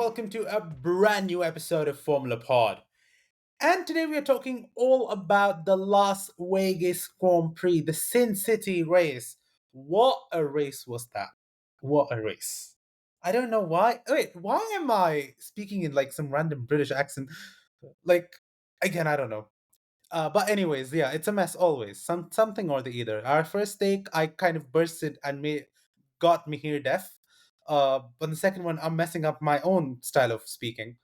welcome to a brand new episode of Formula Pod. And today we are talking all about the Las Vegas Grand Prix, the Sin City race. What a race was that? What a race. I don't know why. Wait, why am I speaking in like some random British accent? Like, again, I don't know. But anyways, yeah, it's a mess always. Something or the either. Our first take, I kind of bursted and got me here deaf. But the second one, I'm messing up my own style of speaking.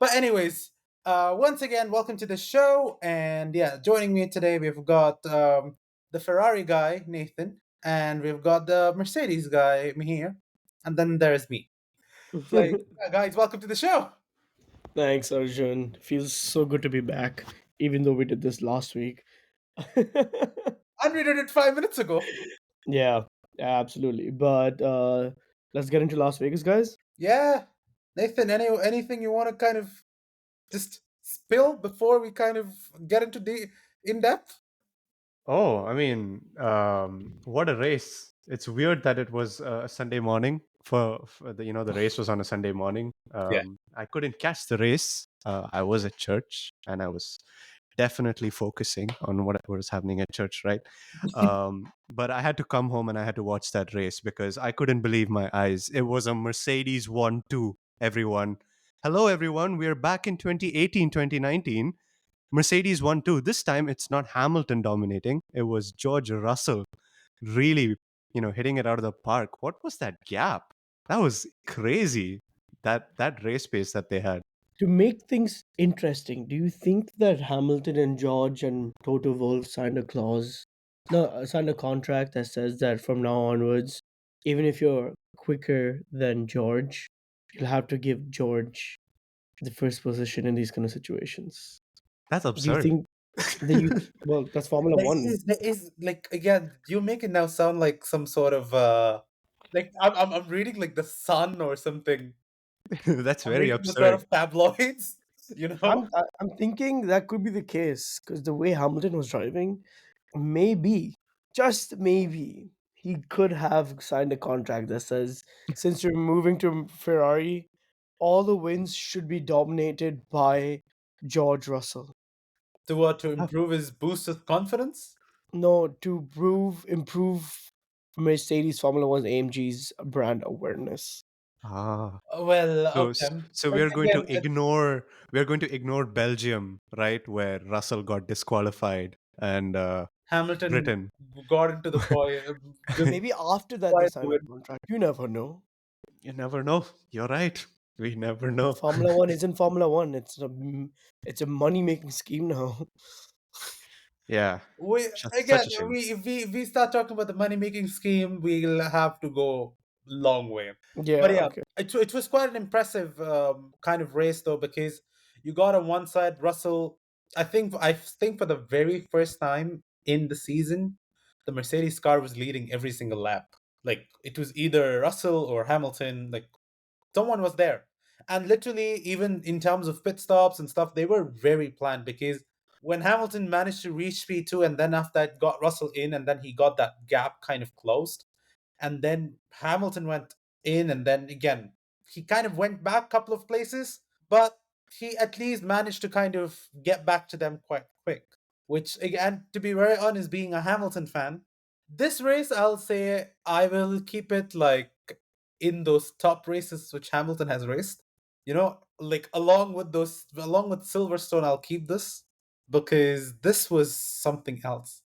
But anyways, once again, welcome to the show. And yeah, joining me today, we've got the Ferrari guy, Nathan, and we've got the Mercedes guy, me here, and then there's me. Like, yeah, guys, welcome to the show. Thanks, Arjun. Feels so good to be back, even though we did this last week. And we did it 5 minutes ago. Yeah, absolutely. But let's get into Las Vegas, guys. Yeah, Nathan, anything you want to kind of just spill before we kind of get into the in depth? What a race! It's weird that it was a Sunday morning for the race was on a Sunday morning. Yeah. I couldn't catch the race. I was at church and I was definitely focusing on what was happening at church, right? But I had to come home and I had to watch that race because I couldn't believe my eyes. It was a Mercedes 1-2, everyone. Hello, everyone. We're back in 2018, 2019. Mercedes won too. This time it's not Hamilton dominating. It was George Russell really, hitting it out of the park. What was that gap? That was crazy. That race pace that they had. To make things interesting, do you think that Hamilton and George and Toto Wolff signed a clause, no, signed a contract that says that from now onwards, even if you're quicker than George, you'll have to give George the first position in these kind of situations? That's Do you absurd. think that you? Well, that's Formula One. There is like again, you make it now sound like some sort of like I'm reading like the Sun or something. That's I'm very reading the sort absurd. of tabloids, you know. I'm thinking that could be the case because the way Hamilton was driving, maybe, just maybe, he could have signed a contract that says since you're moving to Ferrari, all the wins should be dominated by George Russell. To what? To Ah, improve his boost of confidence? No, to improve Mercedes Formula One AMG's brand awareness. ah. Well, So okay. so But again, it's we are going to ignore Belgium, right, where Russell got disqualified, and Hamilton Britain. got into the point. Maybe after that they Quiet sign a win. contract. You never know. You never know. You're right. We never know. Formula One isn't Formula One. It's a money making scheme now. Yeah. We Such again, a shame. we if we start talking about the money making scheme, we'll have to go long way. But Yeah. yeah, Okay. it was quite an impressive kind of race though, because you got on one side Russell. I think for the very first time in the season, the Mercedes car was leading every single lap. Like it was either Russell or Hamilton. Like someone was there. And literally, even in terms of pit stops and stuff, they were very planned because when Hamilton managed to reach P2 and then after that got Russell in and then he got that gap kind of closed. And then Hamilton went in and then again, he kind of went back a couple of places, but he at least managed to kind of get back to them quite quick. Which, again, to be very honest, being a Hamilton fan, this race, I'll say I will keep it like in those top races which Hamilton has raced. You know, like along with Silverstone, I'll keep this because this was something else.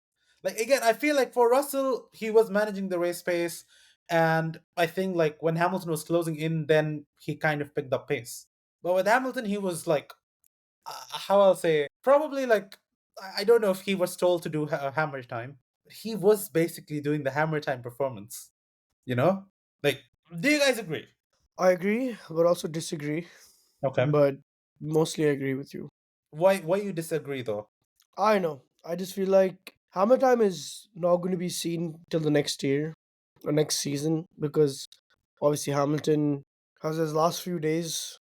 Like again, I feel like for Russell, he was managing the race pace, and I think like when Hamilton was closing in, then he kind of picked up pace. But with Hamilton, he was like, how I'll say, probably like I don't know if he was told to do hammer time, but he was basically doing the hammer time performance. You know, like, do you guys agree? I agree, but also disagree. Okay. But mostly I agree with you. Why you disagree though? I know. I just feel like Hammer Time is not going to be seen till the next year or next season because obviously Hamilton has his last few days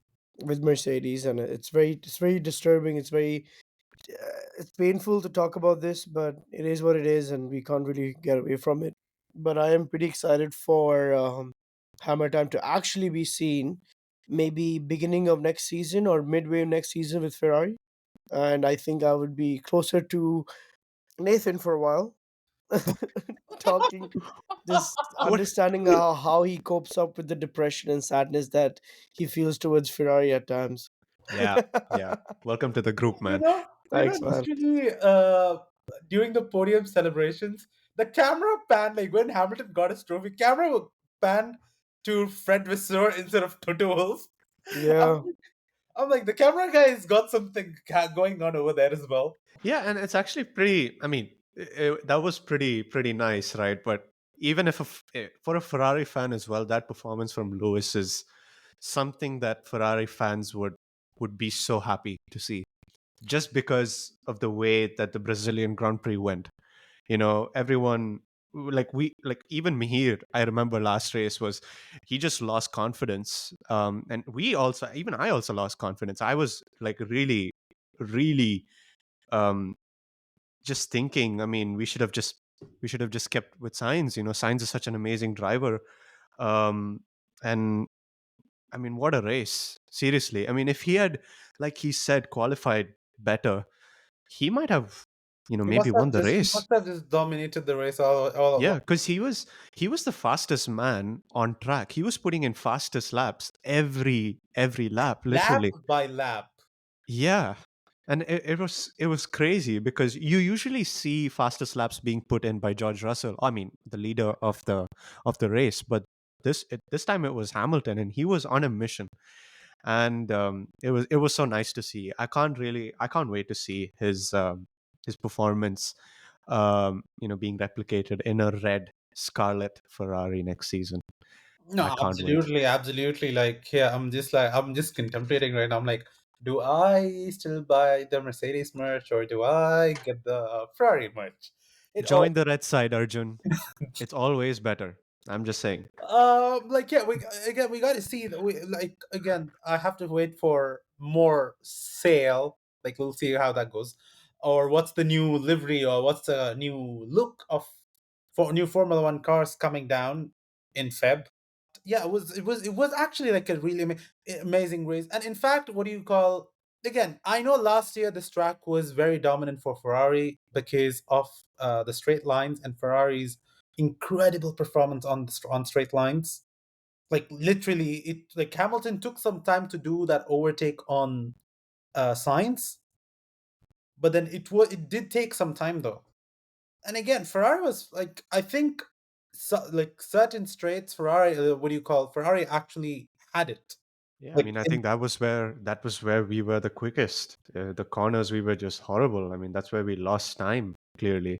with Mercedes, and it's very disturbing. It's painful to talk about this, but it is what it is, and we can't really get away from it. But I am pretty excited for Hammer Time to actually be seen maybe beginning of next season or midway of next season with Ferrari. And I think I would be closer to Nathan for a while, talking, just What? understanding how he copes up with the depression and sadness that he feels towards Ferrari at times. Yeah, yeah. Welcome to the group, You man. know, Thanks, man. literally, during the podium celebrations, the camera pan, like when Hamilton got his trophy, camera would pan to Fred Vasseur instead of Toto Wolff. I'm, Yeah. I'm like, the camera guy has got something going on over there as well. Yeah, and it's actually pretty. I mean, that was pretty nice, right? But even if for a Ferrari fan as well, that performance from Lewis is something that Ferrari fans would be so happy to see, just because of the way that the Brazilian Grand Prix went. Everyone, like even Mihir, I remember last race was, he just lost confidence, and we also, even I also lost confidence. I was like really um just thinking, I mean, we should have just kept with Sainz. Sainz is such an amazing driver. um and I mean, what a race, seriously. I mean, if he had, like he said, qualified better, he might have maybe won the He race. must have just dominated the race all at Yeah, once. because he was the fastest man on track. He was putting in fastest laps every lap, Lap literally. by lap. Yeah. And it was crazy, because you usually see fastest laps being put in by George Russell. I mean, the leader of the race. But this time it was Hamilton, and he was on a mission. And it was so nice to see. I can't wait to see his performance, being replicated in a red Scarlet Ferrari next season. I No, can't wait. absolutely, absolutely. Like, yeah, I'm just contemplating right now. I'm like, do I still buy the Mercedes merch or do I get the Ferrari merch? It all Join the red side, Arjun. It's always better. I'm just saying. like, yeah, we got to see that we like again. I have to wait for more sale. Like, we'll see how that goes, or what's the new livery, or what's the new look of for new Formula One cars coming down in Feb. Yeah, it was actually like a really amazing race. And in fact, what do you call, again, I know last year this track was very dominant for Ferrari because of the straight lines and Ferrari's incredible performance on straight lines. Like, literally, it like Hamilton took some time to do that overtake on Sainz, but then it did take some time though. And again, Ferrari was like, I think, like certain straights, Ferrari, what do you call, Ferrari actually had it. Yeah, I Like, mean, I think that was where we were the quickest. The corners, we were just horrible. I mean, that's where we lost time, clearly.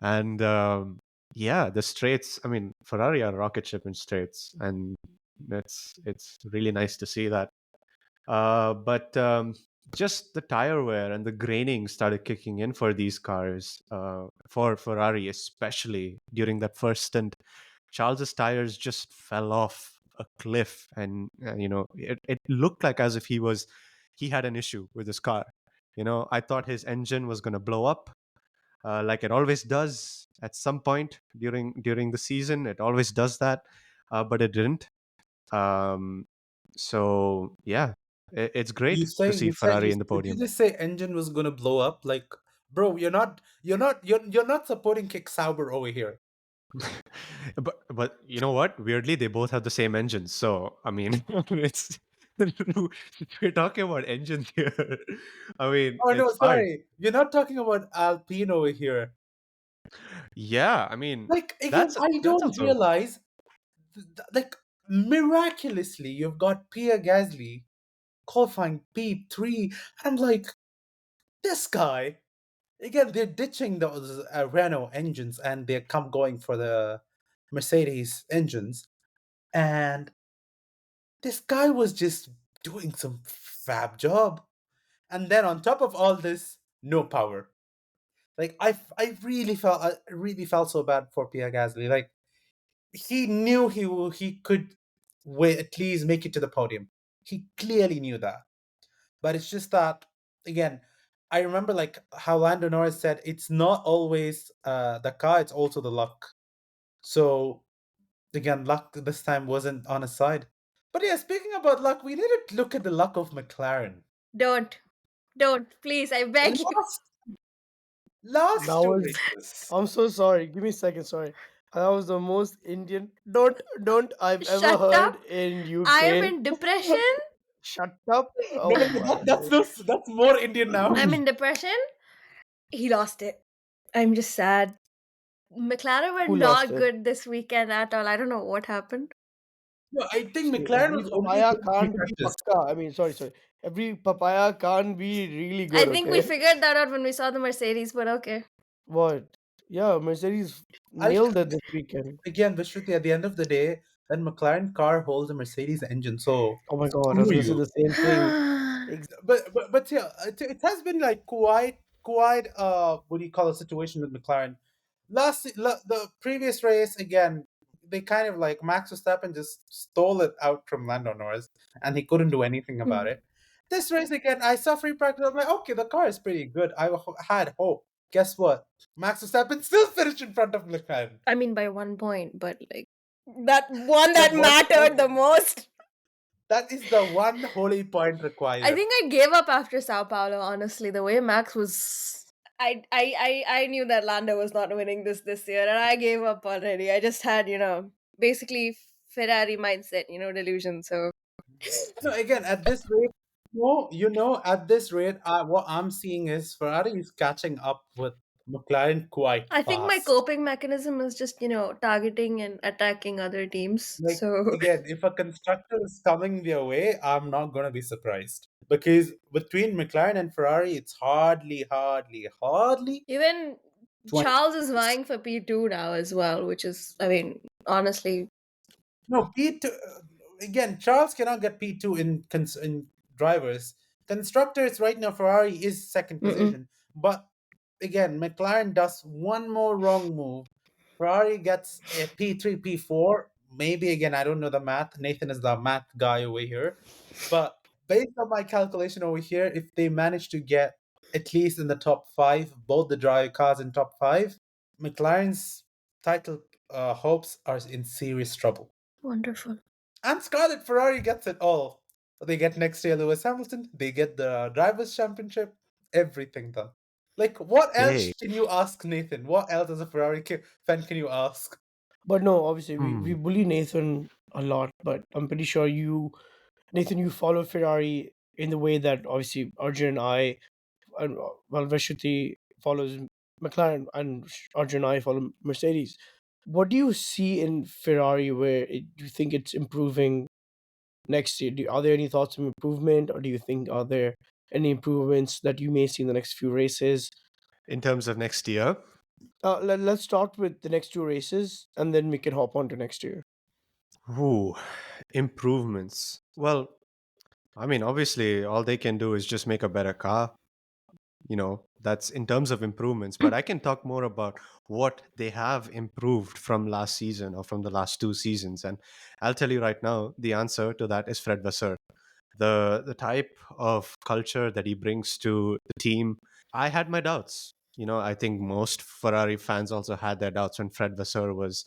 And yeah, the straights. I mean, Ferrari are rocket ship in straights, and it's really nice to see that. But just the tire wear and the graining started kicking in for these cars, for Ferrari especially during that first stint. Charles's tires just fell off a cliff, and it looked like as if he had an issue with his car. I thought his engine was going to blow up, like it always does at some point during the season. It always does that, but it didn't. um, so yeah, it's you great to say see you said Ferrari you in the did you podium. just say engine was gonna blow up? Like, bro, you're not supporting Kick Sauber over here. But you know what? Weirdly, they both have the same engines. So I mean, it's we're talking about engines here. I mean, Oh no, it's hard. sorry, you're not talking about Alpine over here. Yeah, I mean, Like, again, that's I that's don't also. realize, like, miraculously you've got Pierre Gasly qualifying P3, and I'm like, this guy. Again, they're ditching those Renault engines and they're come going for the Mercedes engines. And this guy was just doing some fab job. And then on top of all this, no power. Like, I really felt so bad for Pierre Gasly. Like, he knew he could wait, at least make it to the podium. He clearly knew that. But it's just that, again, I remember like how Lando Norris said, it's not always the car, it's also the luck. So again, luck this time wasn't on his side. But yeah, speaking about luck, we need to look at the luck of McLaren. Don't. Don't. Please, I beg you. Last, last That two was. races. I'm so sorry. Give me a second. Sorry. That was the most Indian. Don't I've ever Shut heard up. in I'm Ukraine. in depression. Shut up. No, Oh no, my that's days. no, that's more Indian now. I'm in depression. He lost it. I'm just sad. McLaren were Who lost not it? good this weekend at all. I don't know what happened. No, I think See, McLaren every was only papaya good in few can't be touches. pakka. I mean, sorry. Every papaya can't be really I good, think we okay? figured that out when we saw the Mercedes, but okay. What? Yeah, Mercedes I nailed it this weekend. again, Vishruti, at the end of the day, that McLaren car holds a Mercedes engine, so Oh my god, I was screw gonna say you. the same thing. But yeah, it has been like quite what do you call a situation with McLaren. The previous race again, they kind of like Max Verstappen just stole it out from Lando Norris, and he couldn't do anything about Hmm. it. This race again, I saw free practice. I'm like, okay, the car is pretty good. Had hope. Guess what? Max Verstappen still finished in front of McLaren. I mean, by 1 point, but like that one That that one mattered the most. that is the one holy point I required. think I gave up after Sao Paulo. Honestly, the way Max was, I knew that Lando was not winning this year, and I gave up already. I just had basically Ferrari mindset, delusion. So No, again, at this rate, no, at this rate, what I'm seeing is Ferrari is catching up with McLaren quite I think my fast. coping mechanism is just targeting and attacking other teams. Like, So again, if a constructor is coming their way, I'm not going to be surprised. Because between McLaren and Ferrari, it's hardly even 20 Charles is points. vying for P2 now as well, which is, I mean, honestly, No, P2, again, Charles cannot get P2 in drivers. Constructors right now, Ferrari is second mm-mm. position. But again, McLaren does one more wrong move. Ferrari gets a P3, P4. Maybe again, I don't know the math. Nathan is the math guy over here. But based on my calculation over here, if they manage to get at least in the top five, both the drive cars in top five, McLaren's title hopes are in serious trouble. Wonderful. And Scarlett Ferrari gets it all. They get next year Lewis Hamilton. They get the drivers' championship. Everything done. Like, what else Hey. can you ask, Nathan? What else as a Ferrari fan can you ask? But no, obviously we Hmm. bully Nathan a lot, but I'm pretty sure Nathan, you follow Ferrari in the way that obviously Arjun and I, and well, Vashti follows McLaren, and Arjun and I follow Mercedes. What do you see in Ferrari where do you think it's improving next year? Are there any thoughts of improvement, or do you think are there any improvements that you may see in the next few races? In terms of next year, Let's start with the next two races, and then we can hop on to next year. ooh, improvements. Well, I mean, obviously, all they can do is just make a better car. That's in terms of improvements. But I can talk more about what they have improved from last season or from the last two seasons. And I'll tell you right now, the answer to that is Fred Vasseur. The type of culture that he brings to the team, I had my doubts. I think most Ferrari fans also had their doubts when Fred Vasseur was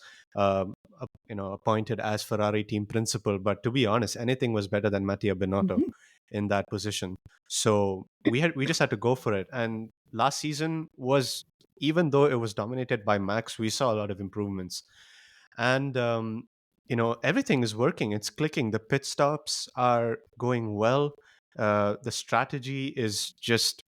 appointed as Ferrari team principal. But to be honest, anything was better than Mattia Binotto Mhm. in that position. So we just had to go for it. And last season was, even though it was dominated by Max, we saw a lot of improvements. And everything is working, it's clicking, the pit stops are going well, the strategy is just,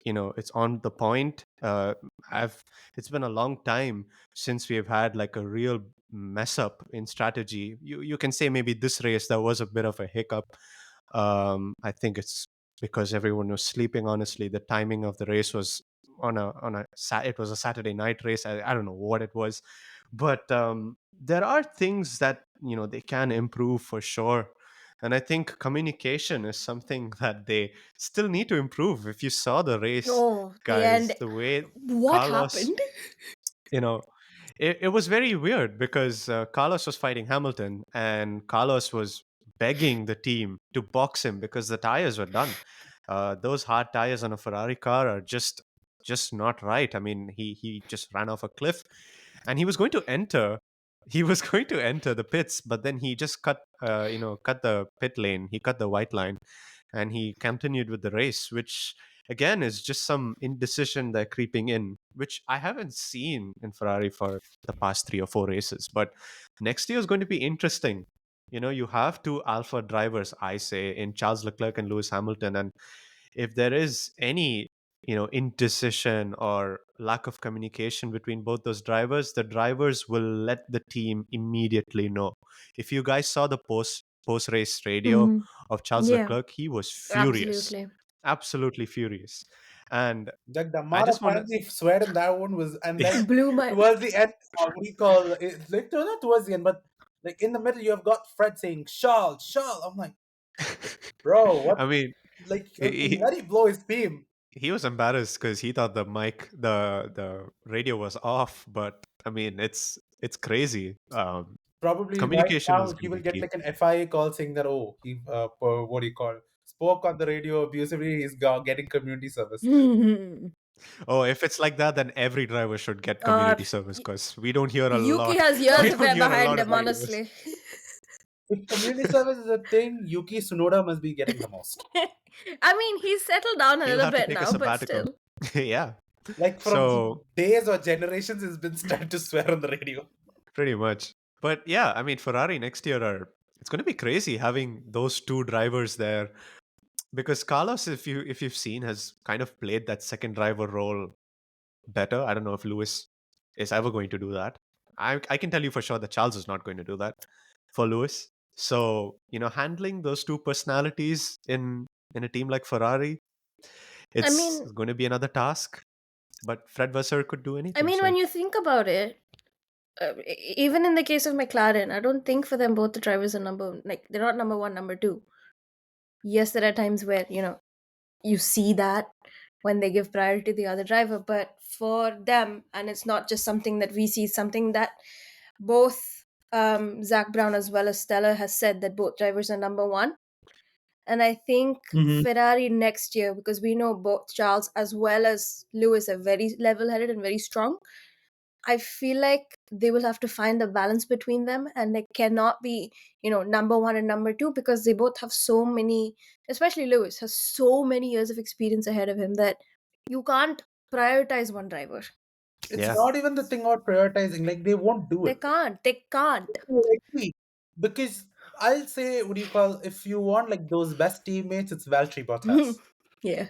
it's on the point. I've It's been a long time since we've had like a real mess up in strategy. You can say maybe this race there was a bit of a hiccup. I think it's because everyone was sleeping. Honestly, the timing of the race was it was a Saturday night race. I don't know what it was, but there are things that they can improve for sure. And I think communication is something that they still need to improve. If you saw the race, Oh, the guys, end. the way What Carlos, happened? you know it was very weird because Carlos was fighting Hamilton, and Carlos was begging the team to box him because the tires were done. Those hard tires on a Ferrari car are just not right. I mean, he just ran off a cliff, and he was going to enter he was going to enter the pits, but then he just cut the pit lane. He cut the white line, and he continued with the race, which again is just some indecision that creeping in, which I haven't seen in Ferrari for the past 3 or 4 races. But next year is going to be interesting. You have two alpha drivers, I say, in Charles Leclerc and Lewis Hamilton, and if there is any indecision or lack of communication between both those drivers, the drivers will let the team immediately know. If you guys saw the post race radio Hmm. of Charles Yeah, Leclerc, he was furious, absolutely. absolutely furious. And Like the I amount just of want times he sweared in that one was, and to like Blew my. towards the end, what do you call it? Like not towards the end, but like in the middle, you have got Fred saying "Charles, Charles." I'm like, bro, what? I mean, Like, okay, he, let it blow his theme. he was embarrassed because he thought the radio was off, but I mean, it's crazy. Probably right Communication is now he going to will be get key. like an FIA call saying that, oh, he what do you call, spoke on the radio abusively. He's getting community service. Oh, if it's like that, then every driver should get uh, community service because we don't hear a Yuki lot. has We years of don't hair hear a behind lot of him, radios. honestly. If community service is a thing, Yuki Tsunoda must be getting the most. I mean, he's settled down a He'll little have to bit take a now, but sabbatical. still. Yeah. Like from So days or generations, has been starting to swear on the radio. pretty much. But yeah, I mean, Ferrari next year it's going to be crazy having those two drivers there because Carlos, if you've seen, has kind of played that second driver role better. I don't know if Lewis is ever going to do that. I can tell you for sure that Charles is not going to do that for Lewis. So, handling those two personalities in a team like Ferrari, I it's mean, going to be another task. But Fred Vasseur could do I anything. mean, when So, you think about it, even in the case of McLaren, I don't think for them both the drivers are they're not number one, number two. Yes, there are times where you see that when they give priority to the other driver, but for them, and it's not just something that we see, something that both Zach Brown as well as Stella has said that both drivers are number one. And I think Hmm. Ferrari next year, because we know both Charles as well as Lewis are very level headed and very strong, I feel like they will have to find the balance between them, and they cannot be, number one and number two, because they both have so many, especially Lewis has so many years of experience ahead of him that you can't prioritize one driver. It's yeah. not even the thing about prioritizing. Like they won't do They it. can't. They can't. Exactly. Because I'll say, what do you call? If you want like those best teammates, it's Valtteri Bottas. Yeah.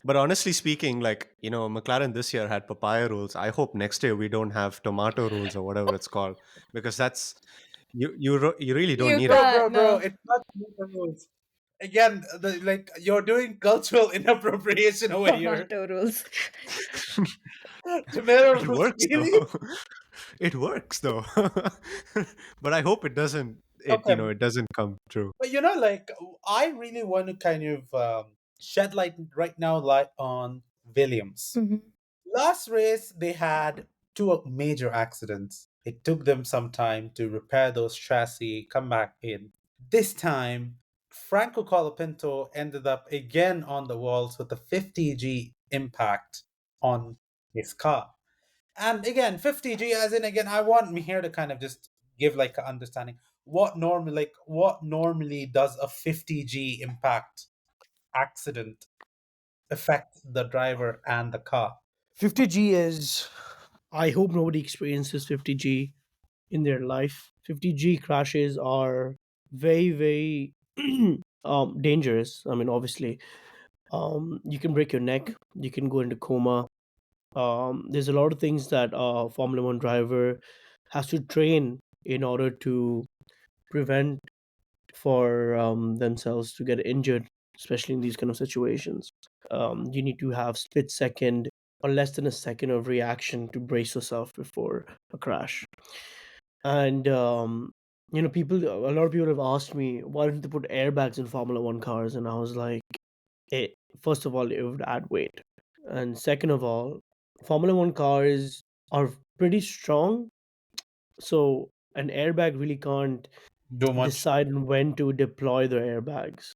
But honestly speaking, like, McLaren this year had papaya rules. I hope next year we don't have tomato rules or whatever it's called because that's you really don't You need Bro, it. bro, can't. bro! No. It's not rules. Again, like you're doing cultural inappropriation over here. Tomato rules. Tomato It rules, works really? though. It works though. But I hope Okay, it doesn't come true. but like I really want to kind of shed light right now, light on Williams. Mhm. Last race, they had two major accidents. It took them some time to repair those chassis, come back in. This time, Franco Colapinto ended up again on the walls with a 50G impact on his car. And again, 50G, as in, again, I want me here to kind of just give like an understanding. What normally does a 50G impact accident affect the driver and the car? 50G is. I hope nobody experiences 50G in their life. 50G crashes are very, very dangerous. I mean, obviously, you can break your neck, you can go into coma. There's a lot of things that a Formula One driver has to train in order to prevent for themselves to get injured, especially in these kind of situations. You need to have split second or less than a second of reaction to brace yourself before a crash. And a lot of people have asked me why didn't they put airbags in Formula One cars, and I was like, it, first of all, it would add weight, and second of all, Formula One cars are pretty strong, so an airbag really can't Do much. decide on when to deploy their airbags.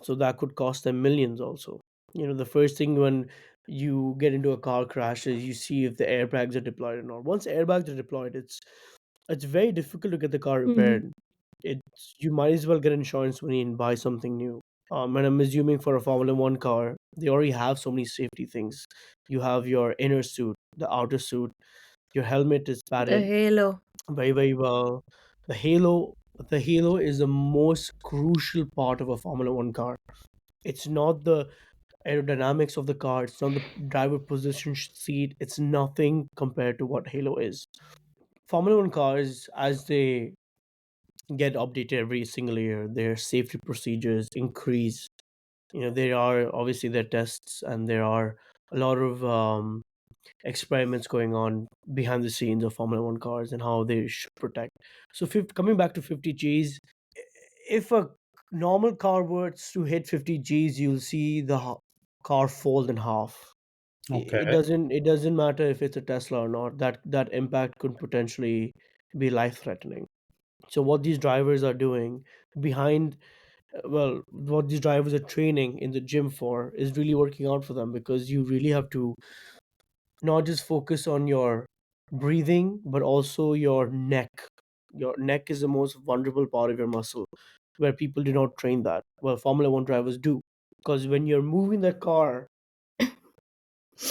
So that could cost them millions also. The first thing when you get into a car crash is you see if the airbags are deployed or not. Once airbags are deployed, it's very difficult to get the car Hmm. repaired. It's you might as well get insurance money and buy something new. And I'm assuming for a Formula One car, they already have so many safety things. You have your inner suit, the outer suit, your helmet is The padded halo. very, very well. The halo, the halo is the most crucial part of a Formula One car. It's not the aerodynamics of the car, it's not the driver position seat, it's nothing compared to what halo is. Formula One cars, as they get updated every single year, their safety procedures increase. There are obviously their tests, and there are a lot of experiments going on behind the scenes of Formula One cars and how they should protect. So, coming back to 50 Gs, if a normal car were to hit 50 Gs, you'll see the car fold in half. It Okay. doesn't. It doesn't matter if it's a Tesla or not. That impact could potentially be life threatening. So what these drivers are doing behind, well, what these drivers are training in the gym for is really working out for them, because you really have to not just focus on your breathing but also your neck. Your neck is the most vulnerable part of your muscle, where people do not train that. Well, Formula One drivers do, because when you're moving the car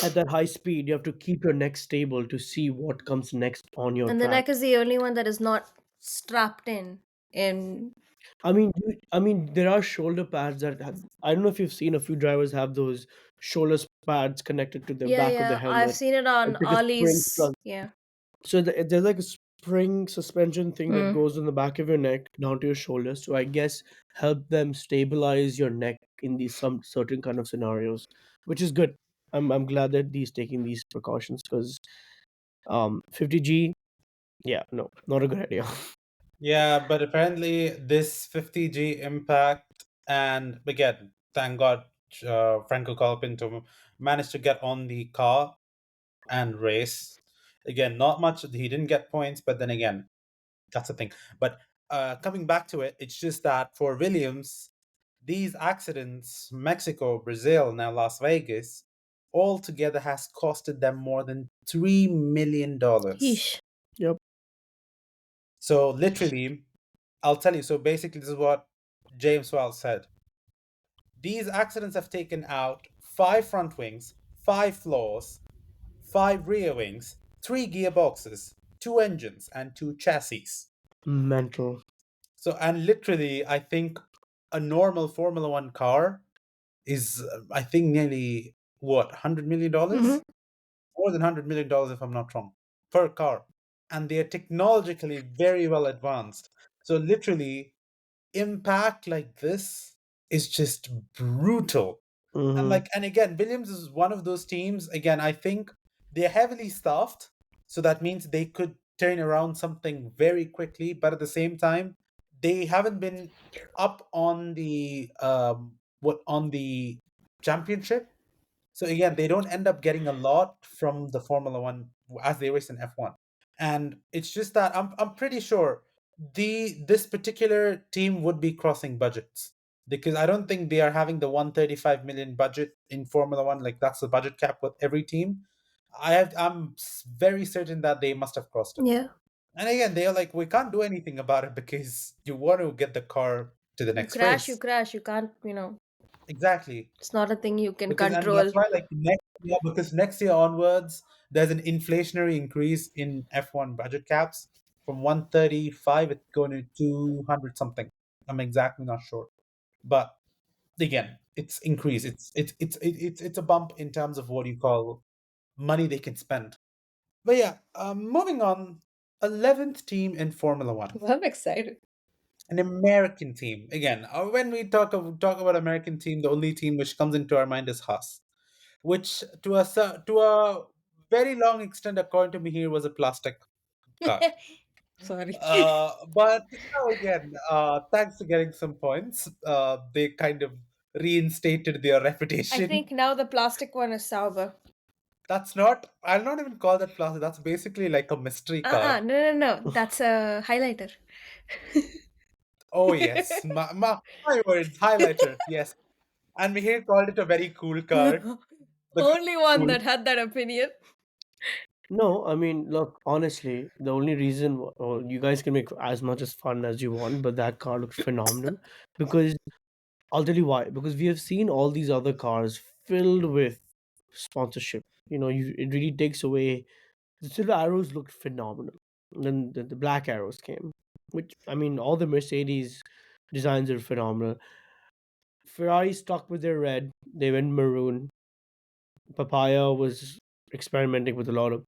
at that high speed, you have to keep your neck stable to see what comes next on your And the track. neck is the only one that is not strapped in. I mean, there are shoulder pads that have, I don't know if you've seen a few drivers have those shoulder pads connected to the Yeah, back of the yeah. I've helmet. seen it on It's like a spring Ollie's. plug. Yeah. So there's like a spring suspension thing that Mm. goes on the back of your neck down to your shoulders. So I guess help them stabilize your neck in these some certain kind of scenarios, which is good. I'm glad that he's taking these precautions, because 50G, yeah, no, not a good idea. Yeah, but apparently this 50G impact, and again, thank God, Franco Colapinto managed to get on the car and race. Again, not much. He didn't get points, but then again, that's the thing. But coming back to it, it's just that for Williams, these accidents, Mexico, Brazil, now Las Vegas, all together has costed them more than $3 million. Yeesh. Yep. So literally, I'll tell you. So basically, this is what James Wells said. These accidents have taken out 5 front wings, 5 floors, 5 rear wings, 3 gearboxes, 2 engines, and 2 chassis. Mental. So, and literally, I think a normal Formula One car is, I think, nearly what, $100 million? Hmm. More than $100 million, if I'm not wrong, per car. And they are technologically very well advanced. So, literally, impact like this is just brutal. And Mm-hmm. like, and again, Williams is one of those teams. Again, I think they're heavily staffed, so that means they could turn around something very quickly. But at the same time, they haven't been up on the championship. So again, they don't end up getting a lot from the Formula One as they race in F1. And it's just that I'm pretty sure this particular team would be crossing budgets, because I don't think they are having the 135 million budget in Formula One. Like, that's the budget cap with every team. Very certain that they must have crossed it. Yeah. And again, they are like, we can't do anything about it because you want to get the car to the You next crash, you race. crash. You can't, Exactly. it's not a thing you can Because, and that's control. why, like, next year onwards, there's an inflationary increase in F1 budget caps from 135, it's going to 200 something. I'm exactly not sure, but again, it's increase. It's a bump in terms of what you call money they can spend. But yeah, moving on, 11th team in Formula One, I'm excited. an American team. Again, when we talk about American team, the only team which comes into our mind is Haas, which to a very long extent, according to me, here was a plastic car. Sorry. But now again, thanks to getting some points, they kind of reinstated their I reputation. think now the plastic one is Sauber. That's not. I'll not even call that plastic. That's basically like a mystery car. No, no, no. That's a highlighter. Oh yes, my words, highlighter. Yes, and Mihir called it a very cool car because Only it's one cool. that had that opinion. No, I mean, look, honestly, the only reason well, you guys can make as much as fun as you want, but that car looks phenomenal because I'll tell you why. Because we have seen all these other cars filled with sponsorship. It really takes away. The silver arrows looked phenomenal. And then the black arrows came, which I mean, all the Mercedes designs are phenomenal. Ferrari stuck with their red. They went maroon. Papaya was experimenting with a lot of.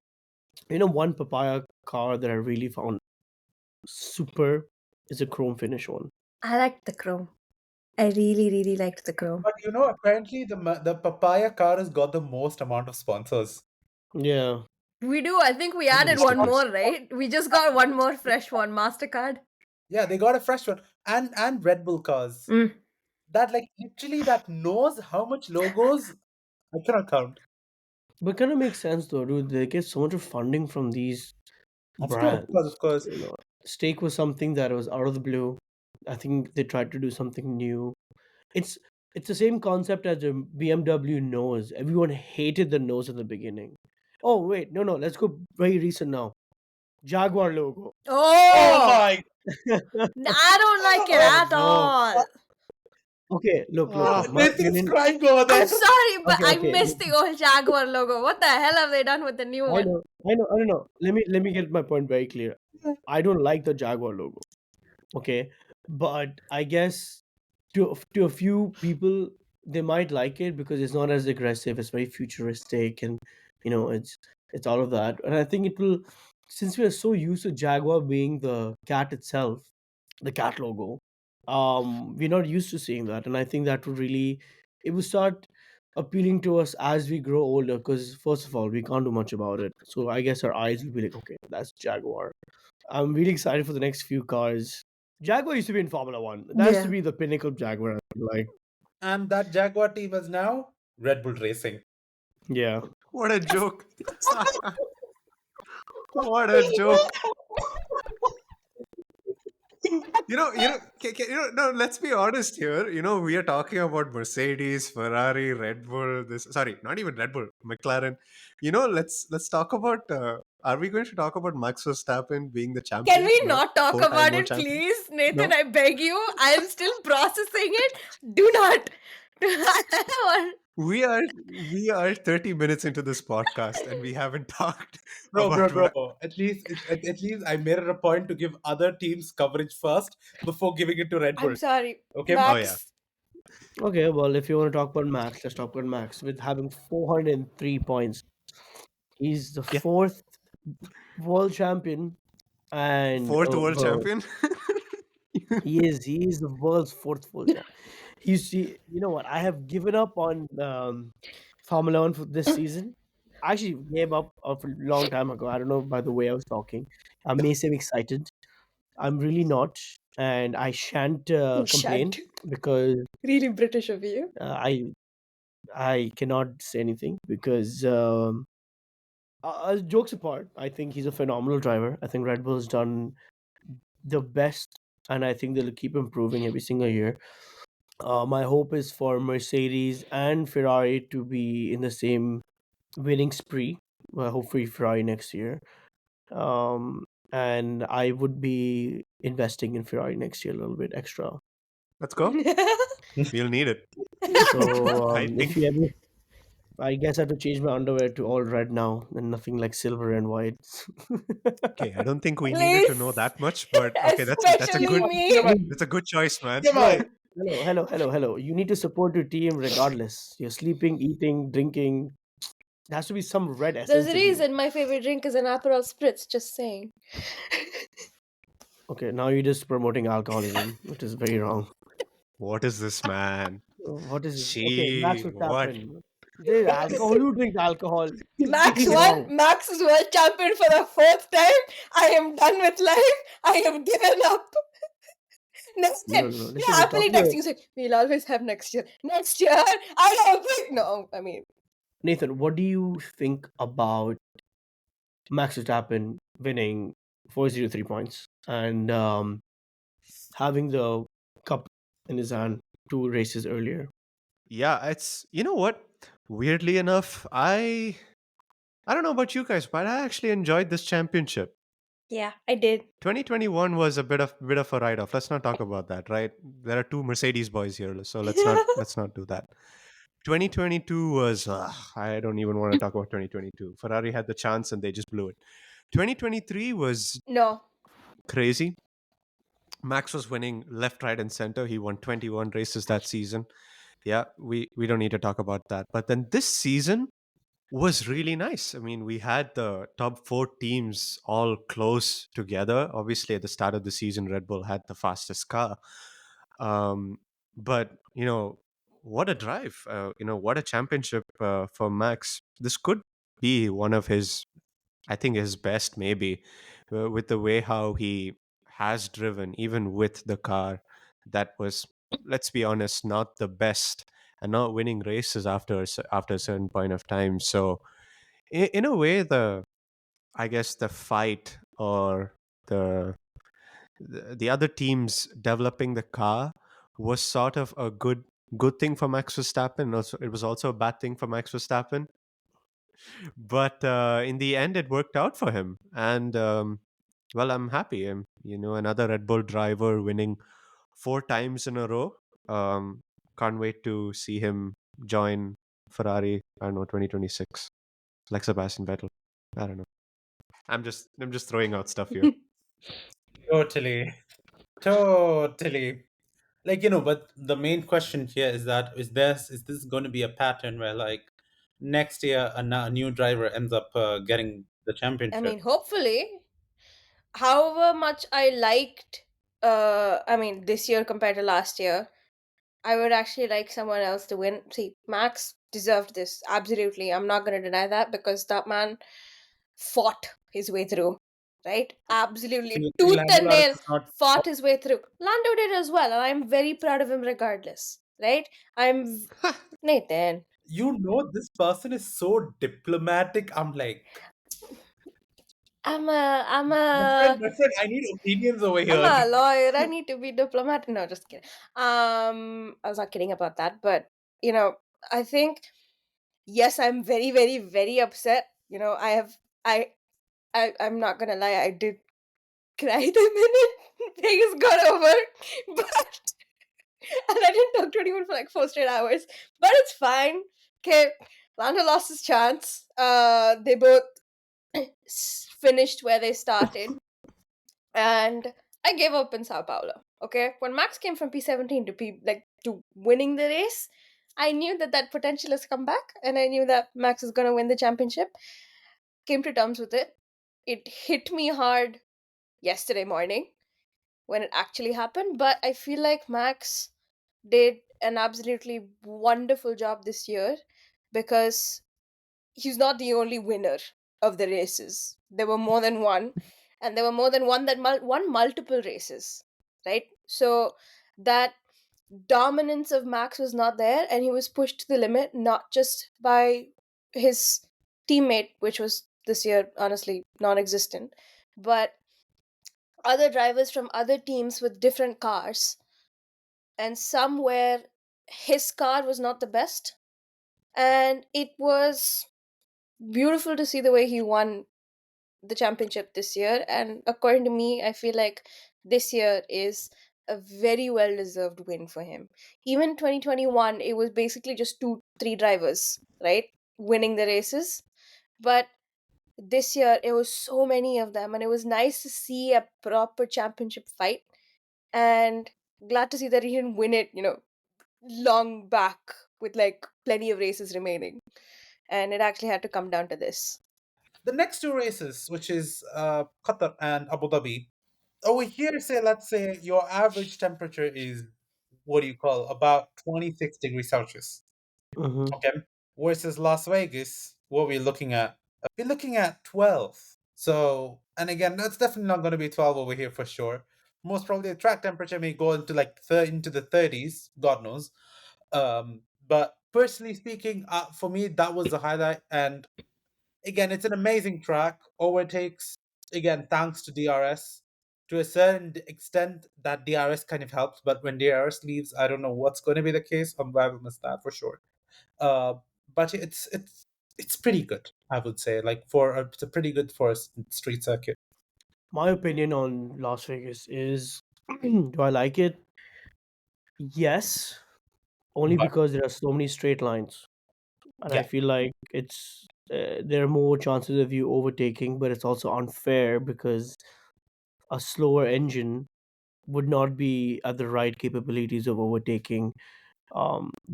One papaya car that I really found super is a chrome finish one. I liked the chrome. I really, really liked the chrome. But apparently the papaya car has got the most amount of sponsors. Yeah, We do. I think we So many added one stickers. more, right? We just got one more fresh one, Mastercard. Yeah, they got a fresh one, and Red Bull cars. Mm. That like literally that knows how much logos I cannot count. but kind of makes sense though, dude. They get so much of funding from these Of course, of course, brands. of course. Steak was something that was out of the blue. I think they tried to do something new. It's it's the same concept as a BMW nose. Everyone hated the nose in the beginning. Oh wait, no, let's go very recent now. Jaguar logo. Oh Oh, my! I don't like it Oh at no! all. Okay, look. My Nathan's opinion. crying over I'm there. sorry, but Okay, I okay. miss the old Jaguar logo. What the hell have they done with the new I one? know, I don't know. Let me get my point very clear. I don't like the Jaguar logo. Okay, but I guess to a few people they might like it because it's not as aggressive. It's very futuristic, and it's all of that. And I think it will, since we are so used to Jaguar being the cat itself, the cat logo. We're not used to seeing that, and I think that would really it will start appealing to us as we grow older. Because first of all, we can't do much about it, so I guess our eyes will be like, okay, that's Jaguar. I'm really excited for the next few cars. Jaguar used to be in Formula One. That used to Yeah. be the pinnacle of Jaguar. Like, And that Jaguar team is now Red Bull Racing. yeah. What a joke. What a joke. No, let's be honest here. We are talking about Mercedes, Ferrari, Red Bull. Sorry, not even Red Bull, McLaren. Let's talk about. Are we going to talk about Max Verstappen being the Can champion? we No, not talk four-time about world it, champion. please? Nathan, No. I beg you. I am still processing it. Do not. We are 30 minutes into this podcast and we haven't talked Bro, bro, about bro. At least I made it a point to give other teams coverage first before giving it to Red Bull. I'm sorry. Okay? Oh yeah. Max. Okay, well, if you want to talk about Max, let's talk about Max. With having 403 points, he's the Yeah. fourth world champion, and Fourth world champion. he is the world's fourth world champion. You see, you know what? I have given up on Formula One for this season. I actually gave up a long time ago. I don't know by the way I was talking. I may seem excited. I'm really not, and I shan't complain Shan't. because Really British of you. I cannot say anything because jokes apart, I think he's a phenomenal driver. I think Red Bull's done the best, and I think they'll keep improving every single year. My hope is for Mercedes and Ferrari to be in the same winning spree. Hopefully, Ferrari next year. And I would be investing in Ferrari next year a little bit extra. Let's go. We'll need it. So I if think. you ever, I guess I have to change my underwear to all red now and nothing like silver and white. Okay, I don't think we needed to know Please. that much, but okay, that's a Especially good me. that's a good choice, man. Come on. Bro, hello. You need to support your team regardless. You're sleeping, eating, drinking. There has to be some red There's a essence in you. reason my favorite drink is an Aperol Spritz, just saying. Okay, now you're just promoting alcoholism, which is very wrong. What is this, man? What is it? Okay, Max Gee, what? Verstappen. There's alcohol. Who drinks alcohol? Max He's won. wrong. Max is world champion for the fourth time. I am done with life. I have given up. Next No, year. no, no. Yeah, Listen, we're happily talking about texting saying, we'll always have next year. Next year. I don't think. No, I mean, Nathan. What do you think about Max Verstappen winning 403 points and having the cup in his hand 2 races earlier? Yeah, it's you know what? Weirdly enough, I I don't know about you guys, but I actually enjoyed this championship. Yeah, I did. 2021 was a bit of a write off. Let's not talk about that, right? There are two Mercedes boys here, so let's not do that. 2022 was I don't even want to talk about 2022. Ferrari had the chance and they just blew it. 2023 was No. crazy. Max was winning left, right, and center. He won 21 races that season. Yeah, we don't need to talk about that. But then this season was really nice. I mean, we had the top four teams all close together. Obviously, at the start of the season, Red Bull had the fastest car. Um, but, what a drive. What a championship for Max. This could be one of his, I think, his best, maybe, with the way how he has driven, even with the car that was, let's be honest, not the best and not winning races after a certain point of time. So, in a way, I guess the fight or the the other teams developing the car was sort of a good thing for Max Verstappen. And also, it was also a bad thing for Max Verstappen. But in the end, it worked out for him, and well, I'm happy. Another Red Bull driver winning four times in a row. Can't wait to see him join Ferrari. I don't know, 2026, like Sebastian Vettel. I don't know. I'm just throwing out stuff here. Totally. Totally. Like, but the main question here is that is this going to be a pattern where, like, next year a new driver ends up getting the I championship? mean, hopefully. However much I liked, I mean, this year compared to last year, I would actually like someone else to win. See, Max deserved this. Absolutely. I'm not going to deny that because that man fought his way through. Right? So Absolutely. you think Tooth Lando and Norris nail is not? fought his way through. Lando did as well. And I'm very proud of him regardless. Right? Nathan. This person is so diplomatic. I'm like, I'm my friend, a my friend. I need opinions over I'm here. a lawyer. I need to be diplomatic. No, just kidding. I was not kidding about that, but you know, I think yes, I'm very, very, very upset. I, I'm not gonna lie. I did cry the minute Vegas got over, but and I didn't talk to anyone for like 4 straight hours. But it's fine. Okay, Lando lost his chance. They both finished where they started. And I gave up in Sao Paulo. Okay, when Max came from P17 to to winning the race, I knew that that potential has come back, and I knew that Max is gonna win the championship. Came to terms with it. It hit me hard yesterday morning when it actually happened, but I feel like Max did an absolutely wonderful job this year because he's not the only winner of the races. There were more than one, and there were more than one that won multiple races, right? So that dominance of Max was not there, and he was pushed to the limit not just by his teammate, which was this year honestly non-existent, but other drivers from other teams with different cars, and somewhere his car was not the best, and it was beautiful to see the way he won the championship this year. And according to me, I feel like this year is a very well deserved win for him. Even 2021, it was basically just two, three drivers, right? Winning the races. But this year, it was so many of them. And it was nice to see a proper championship fight. And glad to see that he didn't win it, long back with like plenty of races remaining. And it actually had to come down to this. The next two races, which is Qatar and Abu Dhabi, over here, let's say your average temperature is, what do you call, about 26 degrees Celsius. Mm-hmm. Okay. Versus Las Vegas, what we're looking at, we're looking at 12. So, and again, that's definitely not going to be 12 over here for sure. Most probably the track temperature may go into like into the 30s, God knows. But personally speaking, for me, that was the highlight. And again, it's an amazing track. Overtakes, again, thanks to DRS. To a certain extent, that DRS kind of helps, but when DRS leaves, I don't know what's going to be the case. I will miss that for sure. Uh, but it's pretty good. I would say. Like for it's a pretty good for a street circuit. My opinion on Las Vegas is, do I like it? Yes, only But because there are so many straight lines, and I yeah. feel like there are more chances of you overtaking, but it's also unfair because a slower engine would not be at the right capabilities of overtaking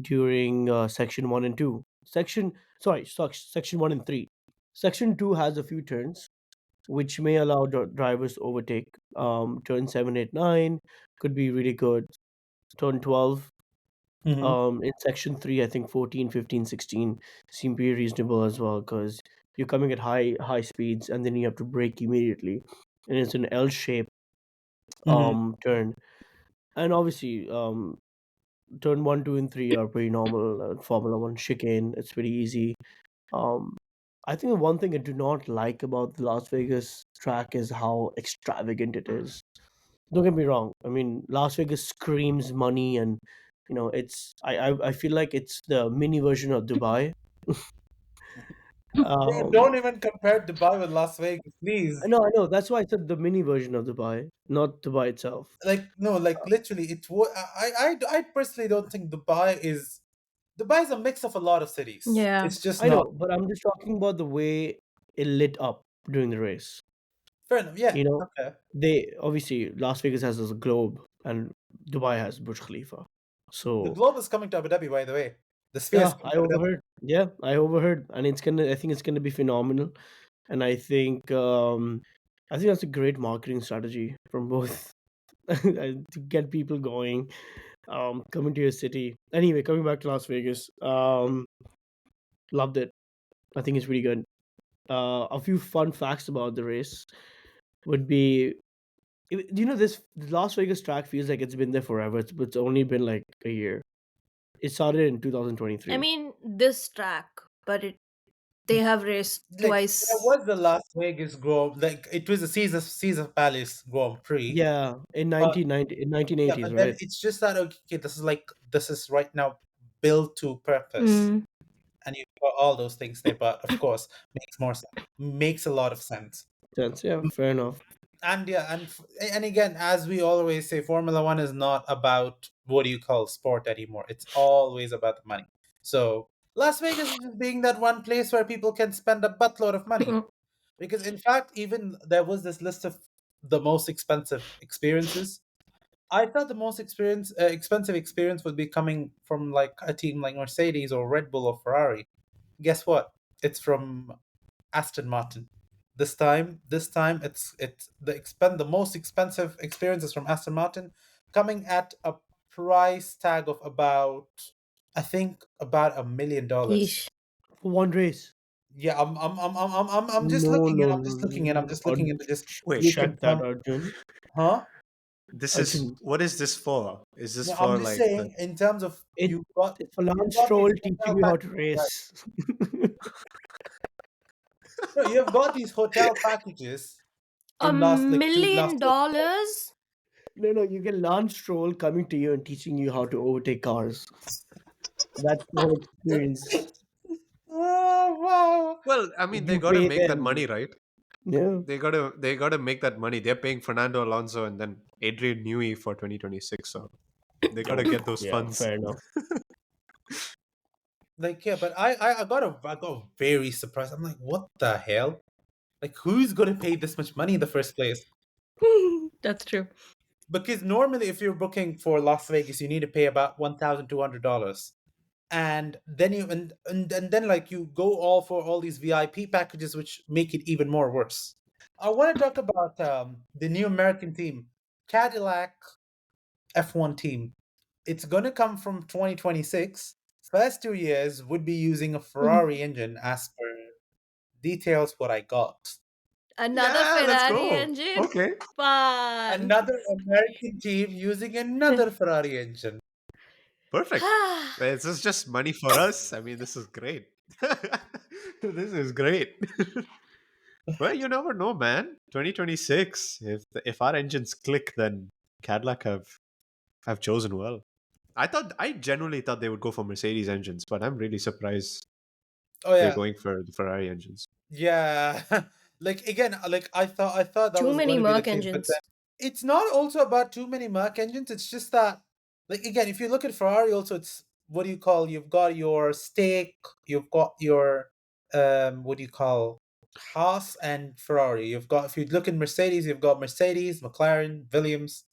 during section 1 and 2. Section 1 and 3. Section 2 has a few turns which may allow drivers to overtake. Turn 7, 8, 9 could be really good. Turn 12, Hmm. in section 3, I think 14, 15, 16 seem pretty reasonable as well, because you're coming at high speeds and then you have to brake immediately, and it's an L shape Hmm. turn. And obviously, turn 1, 2, and 3 are pretty normal. Formula 1 chicane, it's pretty easy. um I think the one thing I do not like about the Las Vegas track is how extravagant it is. Don't get me wrong. I mean, Las Vegas screams money, and it's I feel like it's the mini version of Dubai. Bro, Um, don't even compare Dubai with Las Vegas, please. I know. That's why I said the mini version of Dubai, not Dubai itself. Like no, like literally, I personally don't think Dubai is a mix of a lot of cities. Yeah. It's just I not know, but I'm just talking about the way it lit up during the race. fair enough. Yeah, You know, okay. they obviously Las Vegas has this globe, and Dubai has Burj Khalifa. The So globe is coming to Abu Dhabi, by the way. The sphere is yeah, coming I to Abu Dhabi. overheard. Yeah, I overheard, and I think it's gonna be phenomenal. And I think that's a great marketing strategy from both to get people going, coming to your city. Anyway, coming back to Las Vegas, loved it. I think it's pretty good. A few fun facts about the race would be, this the Las Vegas track feels like it's been there forever. It's only been like a year. It started in I 2023. mean, this track, but they have raced Like there twice. was the Las Vegas Grand, like it was the Caesar Palace Grand Prix. Yeah, in But 1990, in yeah, 1980s, but then right? it's just that okay, this is right now built to purpose. Mm. And you've got all those things there, but of course makes a lot of sense. Sense. Yeah, fair enough. And yeah, and again, as we always say, Formula One is not about what do you call sport anymore. It's always about the money. So Las Vegas is just being that one place where people can spend a buttload of money. Because in fact, even there was this list of the most expensive experiences. I thought the most expensive experience would be coming from like a team like Mercedes or Red Bull or Ferrari. Guess what? It's from Aston Martin. This time it's the most expensive experiences from Aston Martin, coming at a price tag of about I think about $1 million. Yeesh. For one race. Yeah, I'm just No, looking and no, I'm no, just looking and I'm no. just looking into just Wait, Check that, reconfirm. Arjun. Huh? this is Arjun, what is this for? Is this No, I'm for just like the saying in terms of it, it's for you've Lance got Stroll these teaching hotel you how to packages, right? race. No, you've got these hotel packages A in last million two. dollars? No, no, you get Lance Stroll coming to you and teaching you how to overtake cars. That's the whole experience. Oh wow! well, I mean, they You got to pay make that them. money, right? Yeah. They got to make that money. They're paying Fernando Alonso and then Adrian Newey for 2026, so they got to Oh, get those yeah, funds. fair enough. Like yeah, but I got very surprised. I'm like, what the hell? Like, who's gonna pay this much money in the first place? That's true. Because normally, if you're booking for Las Vegas, you need to pay about $1,200, and then and then like you go all for all these VIP packages, which make it even more worse. I want to talk about the new American team, Cadillac F1 team. It's gonna come from 2026. First 2 years would be using a Ferrari engine as per details what I got. Another Yeah, let's Ferrari go. engine? Okay, Fun. Another American team using another Ferrari engine. perfect. This is just money for us. I mean, this is great. This is great. Well, you never know, man. 2026. If our engines click, then Cadillac have chosen well. I genuinely thought they would go for Mercedes engines, but I'm really surprised Oh They're yeah, going for the Ferrari engines. yeah. Like again, like I thought that Too was many going to be the Merc case, but then engines. it's not also about too many Merc engines. It's just that, like again, if you look at Ferrari, also it's what do you call? You've got your stake, you've got your what do you call? Haas and Ferrari. You've got, if you look at Mercedes, you've got Mercedes, McLaren, Williams,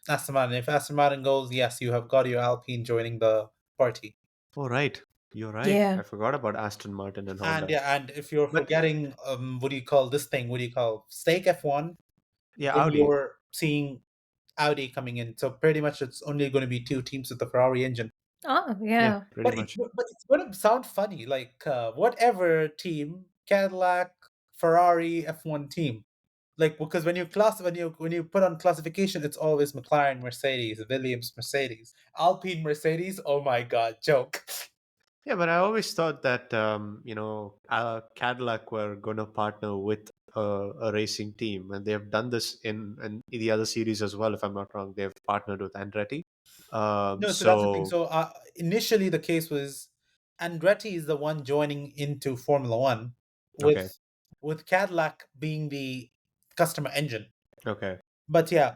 Aston Martin. If Aston Martin goes, yes, you have got your Alpine joining the party. Oh, right. You're right. Yeah. I forgot about Aston Martin and And Honda. yeah, and if you're But forgetting, what do you call this thing? What do you call stake F1? yeah, Then Audi. you're seeing Audi coming in. So pretty much, it's only going to be two teams with the Ferrari engine. Oh, Yeah, yeah. pretty But it's much. but it's going to sound funny, like whatever team, Cadillac, Ferrari, F1 team. Like because when you put on classification, it's always McLaren, Mercedes, Williams, Mercedes, Alpine, Mercedes. Oh my God, joke. Yeah, but I always thought that Cadillac were going to partner with a racing team, and they have done this in the other series as well. If I'm not wrong, they've partnered with Andretti. No, so that's the thing. So So initially, the case was Andretti is the one joining into Formula One, okay, with Cadillac being the customer engine. okay. But yeah,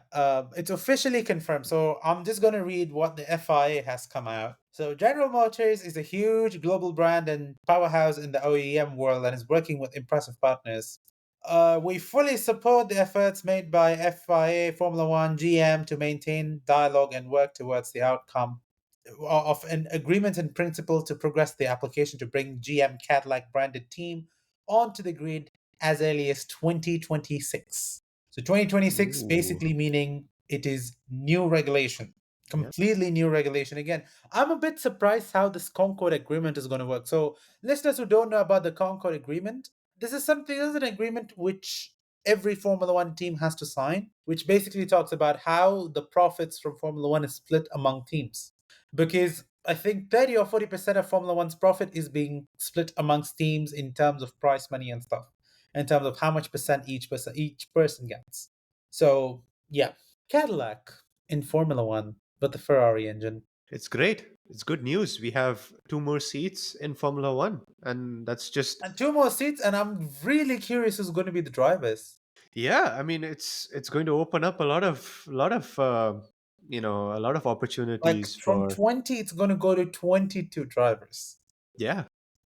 it's officially confirmed. So I'm just going to read what the FIA has come out. So General Motors is a huge global brand and powerhouse in the OEM world and is working with impressive partners. We fully support the efforts made by FIA, Formula One, GM to maintain dialogue and work towards the outcome of an agreement in principle to progress the application to bring GM Cadillac branded team onto the grid as early as 2026. So 2026 Ooh, basically meaning it is new regulation, yeah. completely new regulation. Again, I'm a bit surprised how this Concord agreement is going to work. So listeners who don't know about the Concord agreement, this is an agreement which every Formula One team has to sign, which basically talks about how the profits from Formula One is split among teams. Because I think 30 or 40% of Formula One's profit is being split amongst teams in terms of prize money and stuff, in terms of how much percent each person gets. So yeah, Cadillac in Formula One, but the Ferrari engine. It's great. It's good news. We have two more seats in Formula One, and that's just And two more seats, and I'm really curious who's going to be the drivers. yeah. I mean, it's going to open up a lot of Like opportunities from for 20, it's going to go to 22 drivers. yeah.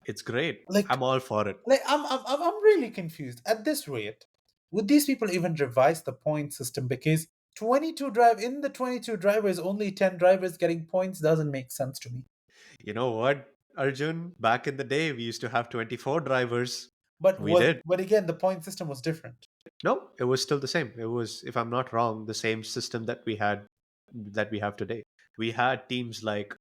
It's great. Like, I'm all for it. I'm really confused at this rate. Would these people even revise the point system? Because 22 drivers, only 10 drivers getting points doesn't make sense to me. You know what, Arjun? Back in the day, we used to have 24 drivers. But We was did. but again, the point system was different. No, it was still the same. It was, if I'm not wrong, the same system that we have today. We had teams like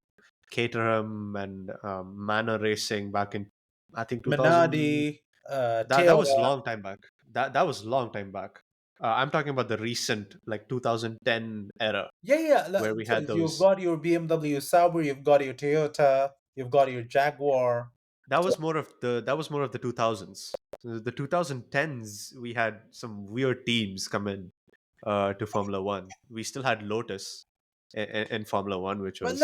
Caterham and Manor Racing back in, I think 2000. Minardi, That was Toyota. long time back. That was long time back. I'm talking about the recent, like 2010 era, Yeah, yeah. where we So had you've those. got your BMW Sauber, you've got your Toyota, you've got your Jaguar. So, That was more of the 2000s. The 2010s, we had some weird teams come in to Formula One. We still had Lotus in Formula One, which but was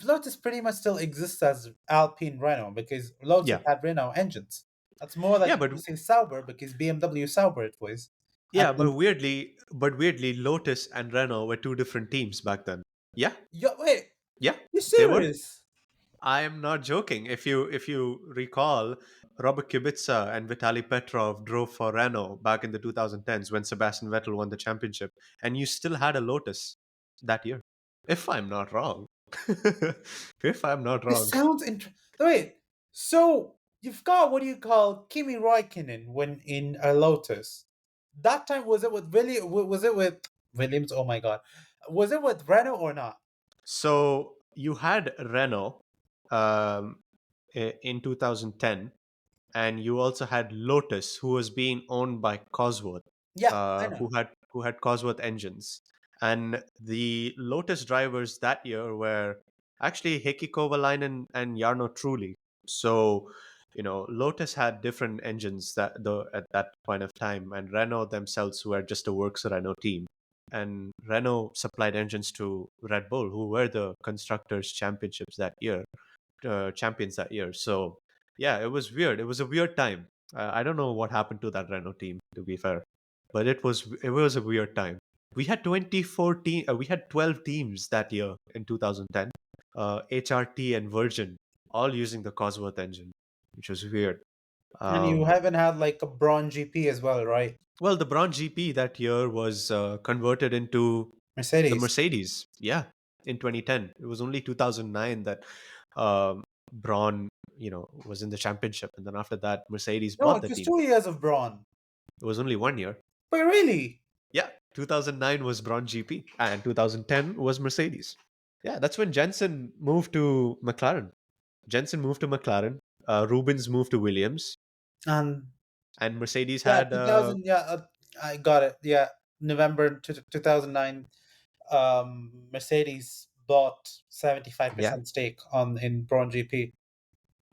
Lotus pretty much still exists as Alpine Renault because Lotus yeah, had Renault engines. That's more yeah, like but you say Sauber because BMW Sauber it was. And yeah, but weirdly, Lotus and Renault were two different teams back then. Yeah, wait, yeah, you they were. serious? I am not joking. If you recall, Robert Kubica and Vitaly Petrov drove for Renault back in the 2010s when Sebastian Vettel won the championship, and you still had a Lotus that year. If I'm not wrong. If I'm not This wrong. sounds interesting. Wait, so you've got what do you call Kimi Raikkonen when in a Lotus? That time was it with Was it with Williams? Oh my God, was it with Renault or not? So you had Renault um, in 2010, and you also had Lotus, who was being owned by Cosworth, Yeah, I know. who had Cosworth engines, and the Lotus drivers that year were actually Heikki Kovalainen and Jarno Trulli. So, Lotus had different engines at that point of time, and Renault themselves were just a works Renault team. And Renault supplied engines to Red Bull, who were the constructors' champions that year. So Yeah, it was weird. It was a weird time. I don't know what happened to that Renault team, to be fair, but it was a weird time. We had 2014. We had 12 teams that year in 2010. HRT and Virgin all using the Cosworth engine, which was weird. And you Um, haven't had like a bronze GP as well, right? well, the Braun GP that year was converted into the Mercedes. Mercedes. Yeah, in 2010. It was only 2009 that um, Braun, was in the championship, and then after that, Mercedes No, bought it the was team. 2 years of brawn. It was only 1 year. But really? Yeah, 2009 was Braun GP, and 2010 was Mercedes. Yeah, that's when Jensen moved to McLaren. Jensen moved to McLaren. Rubens moved to Williams, And and Mercedes yeah, had 2000, yeah, I got it. Yeah, November 2009, Mercedes bought yeah, 75% stake on in Braun GP.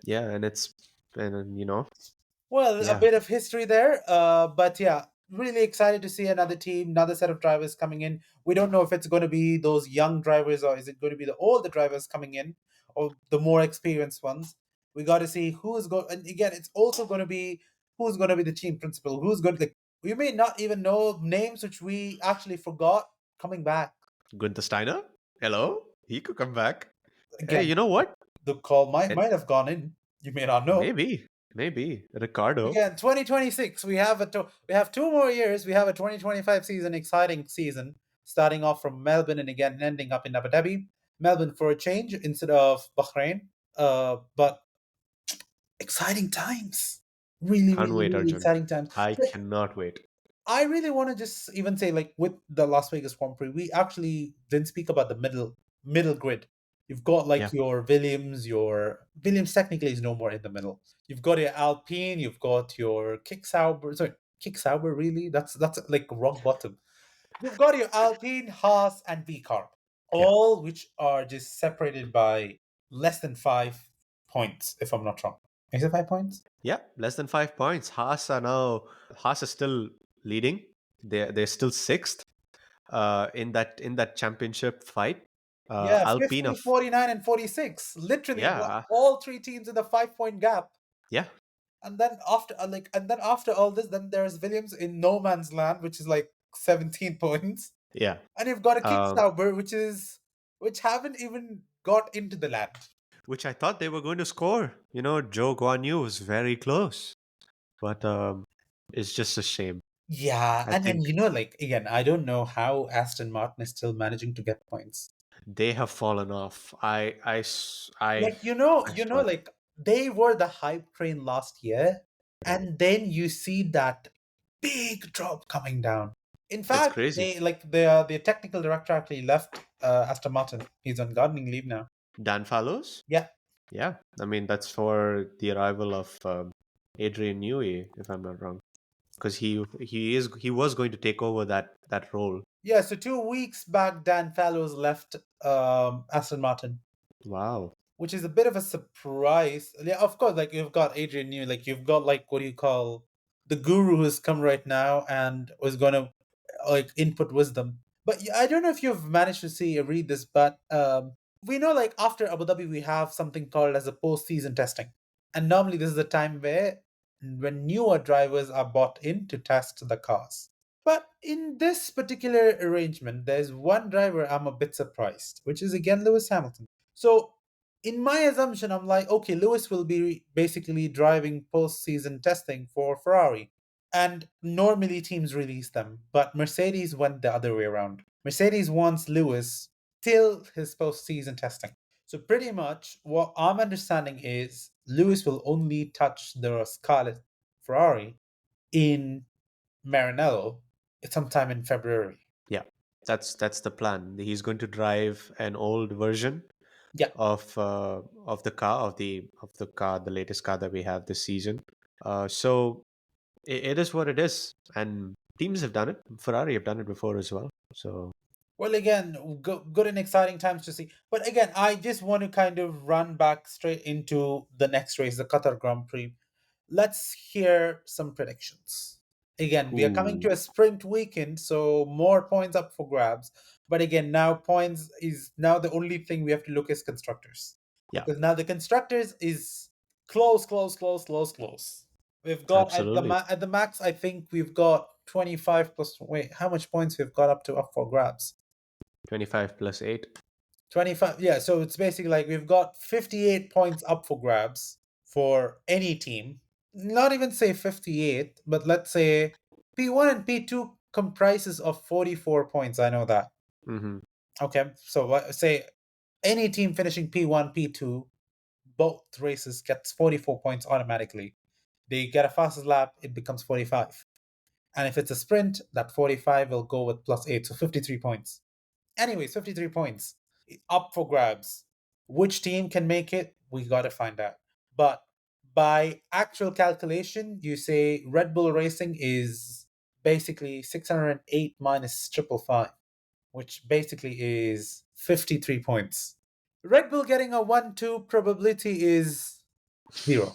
yeah, and Well, a yeah, bit of history there, but yeah, really excited to see another team, another set of drivers coming in. We don't know if it's going to be those young drivers or is it going to be the older drivers coming in or the more experienced ones. We got to see who is going, and again, it's also going to be who's going to be the team principal, who's going to, like, we may not even know names which we actually forgot coming back. Gunther Steiner. Hello, he could come back. Hey, Again, you know what? the call might And might have gone in. You may not know. maybe Ricardo. Again, 2026. We have 2 more years. We have a 2025 season, exciting season, starting off from Melbourne and again ending up in Abu Dhabi. Melbourne for a change instead of Bahrain. But exciting times. Really, Can't really, wait, really Arjun. exciting times. I Like, cannot wait. I really want to just even say, like, with the Las Vegas Grand Prix, we actually didn't speak about the middle grid. You've got Yeah, like your Williams technically is no more in the middle. You've got your Alpine, you've got your Kick Sauber. Sorry, Kick Sauber, really? That's like rock bottom. You've got your Alpine, Haas, and V Carb, yeah, all which are just separated by less than 5 points, if I'm not wrong. Is it 5 points? yeah. Less than 5 points. Haas is still leading. They're still sixth. In that championship fight. Yeah, Alpine 50, of 49, and 46. Literally, yeah, all three teams in the 5 point gap. yeah, And then after all this, then there's Williams in no man's land, which is like 17 points. yeah. And you've got a Um, Kicksauber, which haven't even got into the land. which I thought they were going to score. Joe Guan Yu was very close, but it's just a shame. Yeah, I and then think like again, I don't know how Aston Martin is still managing to get points. they have fallen off. Like I swear. like they were the hype train last year, and then you see that big drop coming down. In It's fact, crazy. the technical director actually left Aston Martin. He's on gardening leave now. Dan Fallows? Yeah, Yeah. I mean, that's for the arrival of Adrian Newey, if I'm not wrong, because he was going to take over that role. yeah. So 2 weeks back, Dan Fallows left Aston Martin, Wow. which is a bit of a surprise. Yeah, of course, like you've got Adrian Newey, like you've got like what do you call the guru who's come right now and was gonna like input wisdom. But I don't know if you've managed to see or read this, but we know like after Abu Dhabi we have something called as a post-season testing, and normally this is the time where when newer drivers are brought in to test the cars. But in this particular arrangement, there's one driver I'm a bit surprised, which is again Lewis Hamilton. So in my assumption, I'm like, okay, Lewis will be basically driving post-season testing for Ferrari. And normally teams release them, but Mercedes went the other way around. Mercedes wants Lewis till his post-season testing. So pretty much what I'm understanding is Lewis will only touch the Scarlet Ferrari in Maranello sometime in February. Yeah. That's the plan. He's going to drive an old version Yeah. of the car the latest car that we have this season. So it is what it is, and teams have done it. Ferrari have done it before as well. So Well, again, good and exciting times to see. But again, I just want to kind of run back straight into the next race, the Qatar Grand Prix. Let's hear some predictions. Again, we are coming to ooh, a sprint weekend, so more points up for grabs. But again, now points is now the only thing we have to look is constructors. yeah, Because now the constructors is Close, close, close, close, close. We've got Absolutely. at the max. I think we've got 25 plus. Wait, how much points we've got up for grabs? 25 plus 8. 25. Yeah, so it's basically like we've got 58 points up for grabs for any team. Not even say 58, but let's say P1 and P2 comprises of 44 points. I know that. Mm-hmm. Okay, so say any team finishing P1, P2, both races gets 44 points automatically. They get a fastest lap, it becomes 45. And if it's a sprint, that 45 will go with plus 8, so 53 points. Anyways, 53 points up for grabs. Which team can make it? We got to find out. But by actual calculation, you say Red Bull Racing is basically 608 minus triple five, which basically is 53 points. Red Bull getting a 1-2 probability is 0.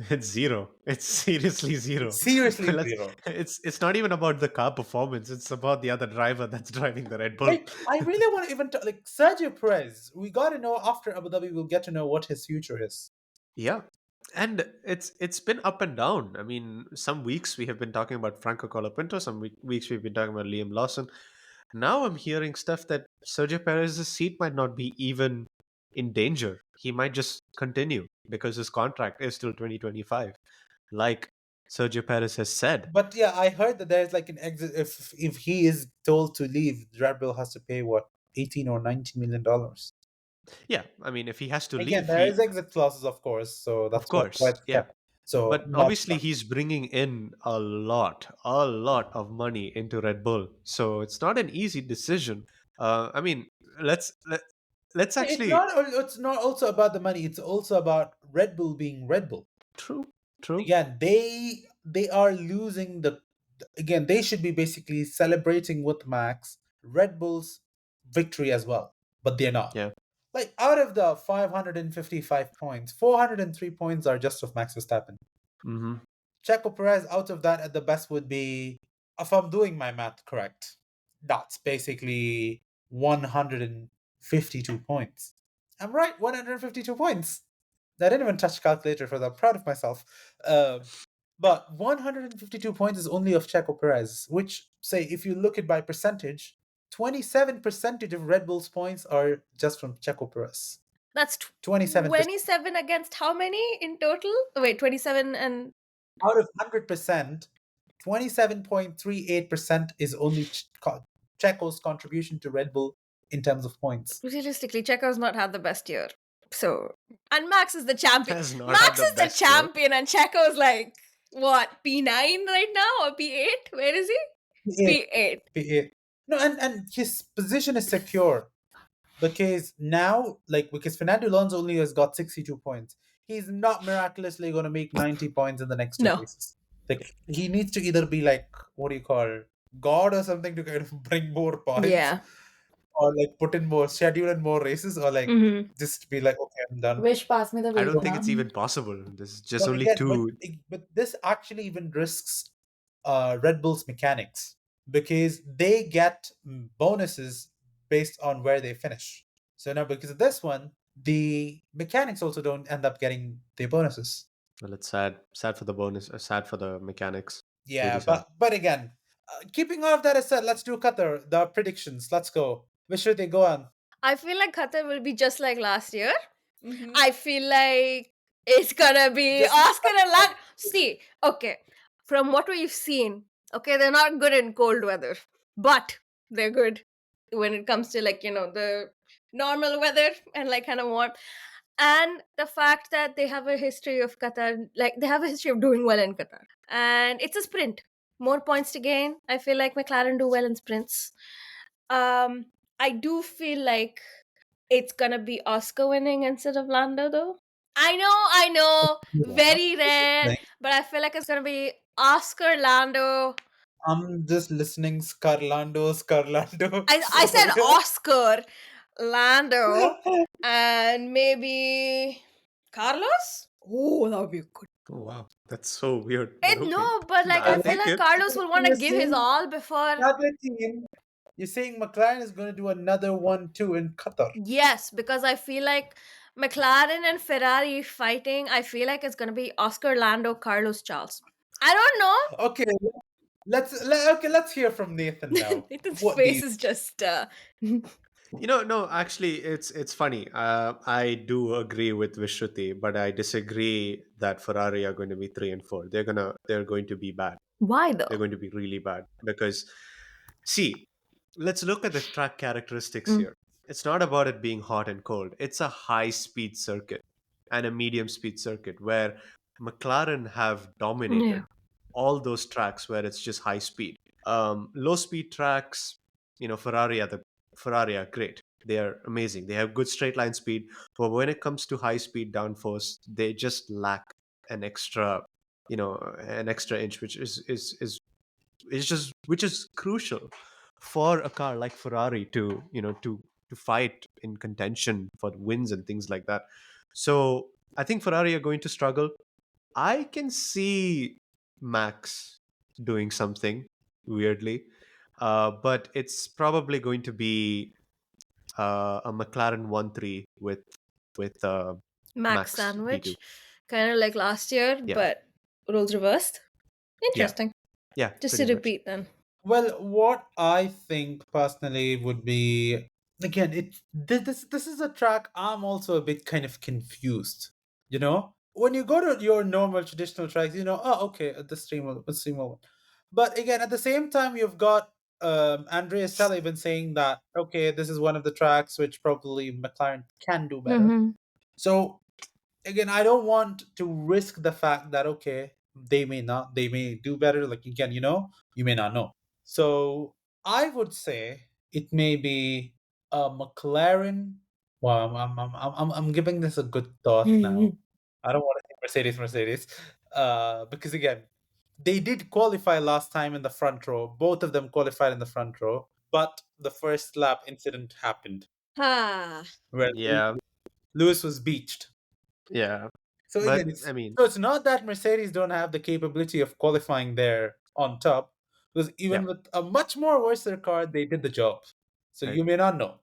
It's zero. It's seriously zero. It's seriously Let's, 0. it's not even about the car performance. It's about the other driver that's driving the Red Bull. Like, I really want to even talk, like Sergio Perez. We got to know after Abu Dhabi, we'll get to know what his future is. Yeah. And it's been up and down. I mean, some weeks we have been talking about Franco Colapinto, some weeks we've been talking about Liam Lawson. Now I'm hearing stuff that Sergio Perez's seat might not be even in danger. He might just continue because his contract is till 2025, like Sergio Perez has said. But yeah, I heard that there's like an exit. If he is told to leave, Red Bull has to pay what, 18 or 19 million dollars. Yeah, I mean, if he has to Again, leave, there is exit clauses, of course, so of that's why course, it's yeah. kept. So But not obviously, he's bringing in a lot of money into Red Bull. So it's not an easy decision. I mean, let's let, let's it's actually. not. It's not also about the money. It's also about Red Bull being Red Bull. True, true. Again, they are losing the. Again, they should be basically celebrating with Max Red Bull's victory as well, but they're not. Yeah. Like out of the 555 points, 403 points are just of Max Verstappen. Mm-hmm. Checo Perez out of that at the best would be, if I'm doing my math correct, that's basically 152 points. I'm right, 152 points. I didn't even touch calculator for that. I'm proud of myself. But 152 points is only of Checo Perez, which, say, if you look at by percentage, 27% of Red Bull's points are just from Checo Perez. That's 27%. 27 against how many in total? Wait, 27 and Out of 100%, 27.38% is only Checo's contribution to Red Bull in terms of points. realistically, Checo's not had the best year. So, and Max is the champion. Has not had Max the is the best year. champion, and Checo's like what, P9 right now or P8? Where is he? P8. P8. P8. No, and his position is secure because now, like, because Fernando Alonso only has got 62 points. He's not miraculously going to make 90 points in the next two No. races. Like, he needs to either be like, what do you call, God or something to kind of bring more points. Yeah. Or like put in more, schedule in more races, or like just be like, okay, I'm done. Wish pass me the I don't Vega think now. it's even possible. There's just But only again, two. but this actually even risks Red Bull's mechanics because they get bonuses based on where they finish. So now, because of this one, the mechanics also don't end up getting their bonuses. Well, it's sad. Sad for the bonus. Sad for the mechanics. Yeah, Really sad. but again, keeping all of that aside, let's do Qatar. The predictions. Let's go. Which should they go on? I feel like Qatar will be just like last year. Mhm. I feel like it's gonna be Just- Oscar and Lando. See, okay, from what we've seen, okay, they're not good in cold weather, but they're good when it comes to like, the normal weather and like kind of warm. And the fact that they have a history of Qatar, like they have a history of doing well in Qatar. And it's a sprint. More points to gain. I feel like McLaren do well in sprints. I do feel like it's gonna be Oscar winning instead of Lando though. I know, very rare, but I feel like it's gonna be Oscar Lando. I'm just listening. Scarlando. I said Oscar Lando and maybe Carlos. Oh, that would be good. Oh wow, that's so weird. But okay. No, but like I I'll feel take like it. Carlos will want to give his all before. Another team. You're saying McLaren is going to do another 1-2 in Qatar. Yes, because I feel like McLaren and Ferrari fighting, I feel like it's gonna be Oscar Lando, Carlos Charles. I don't know. Okay, let's hear from Nathan now. Nathan's What do face you? is just No, actually, it's funny. I do agree with Vishruti, but I disagree that Ferrari are going to be 3 and 4. They're going to be bad. why They're though? going to be really bad because, see, let's look at the track characteristics Mm. here. It's not about it being hot and cold. It's a high speed circuit and a medium speed circuit where McLaren have Yeah. dominated all those tracks where it's just high speed. Low speed tracks, Ferrari are great. They are amazing. They have good straight line speed, but when it comes to high speed downforce, they just lack an extra, an extra inch, which is crucial for a car like Ferrari to to fight in contention for wins and things like that. So I think Ferrari are going to struggle. I can see Max doing something weirdly, but it's probably going to be a McLaren 1-3 with Max Max P2. sandwich, kind of like last year, Yeah, but roles reversed. yeah, Interesting. yeah, Just to pretty much. repeat then. Well, what I think personally would be, again, this is a track I'm also a bit kind of confused. You know, when you go to your normal traditional tracks, oh, okay, this stream will. But again, at the same time, you've got Andreas Sullivan saying that okay, this is one of the tracks which probably McLaren can do better. Mm-hmm. So again, I don't want to risk the fact that okay, they may do better. Like again, you may not know. So I would say it may be a McLaren. Well, I'm giving this a good thought now. I don't want to say Mercedes, because again, they did qualify last time in the front row. Both of them qualified in the front row, but the first lap incident happened Ah. where Yeah, Lewis was beached. yeah, So but again, I mean, it's not that Mercedes don't have the capability of qualifying there on top, because yeah, even with a much more worse car, they did the job. So right. you may not know.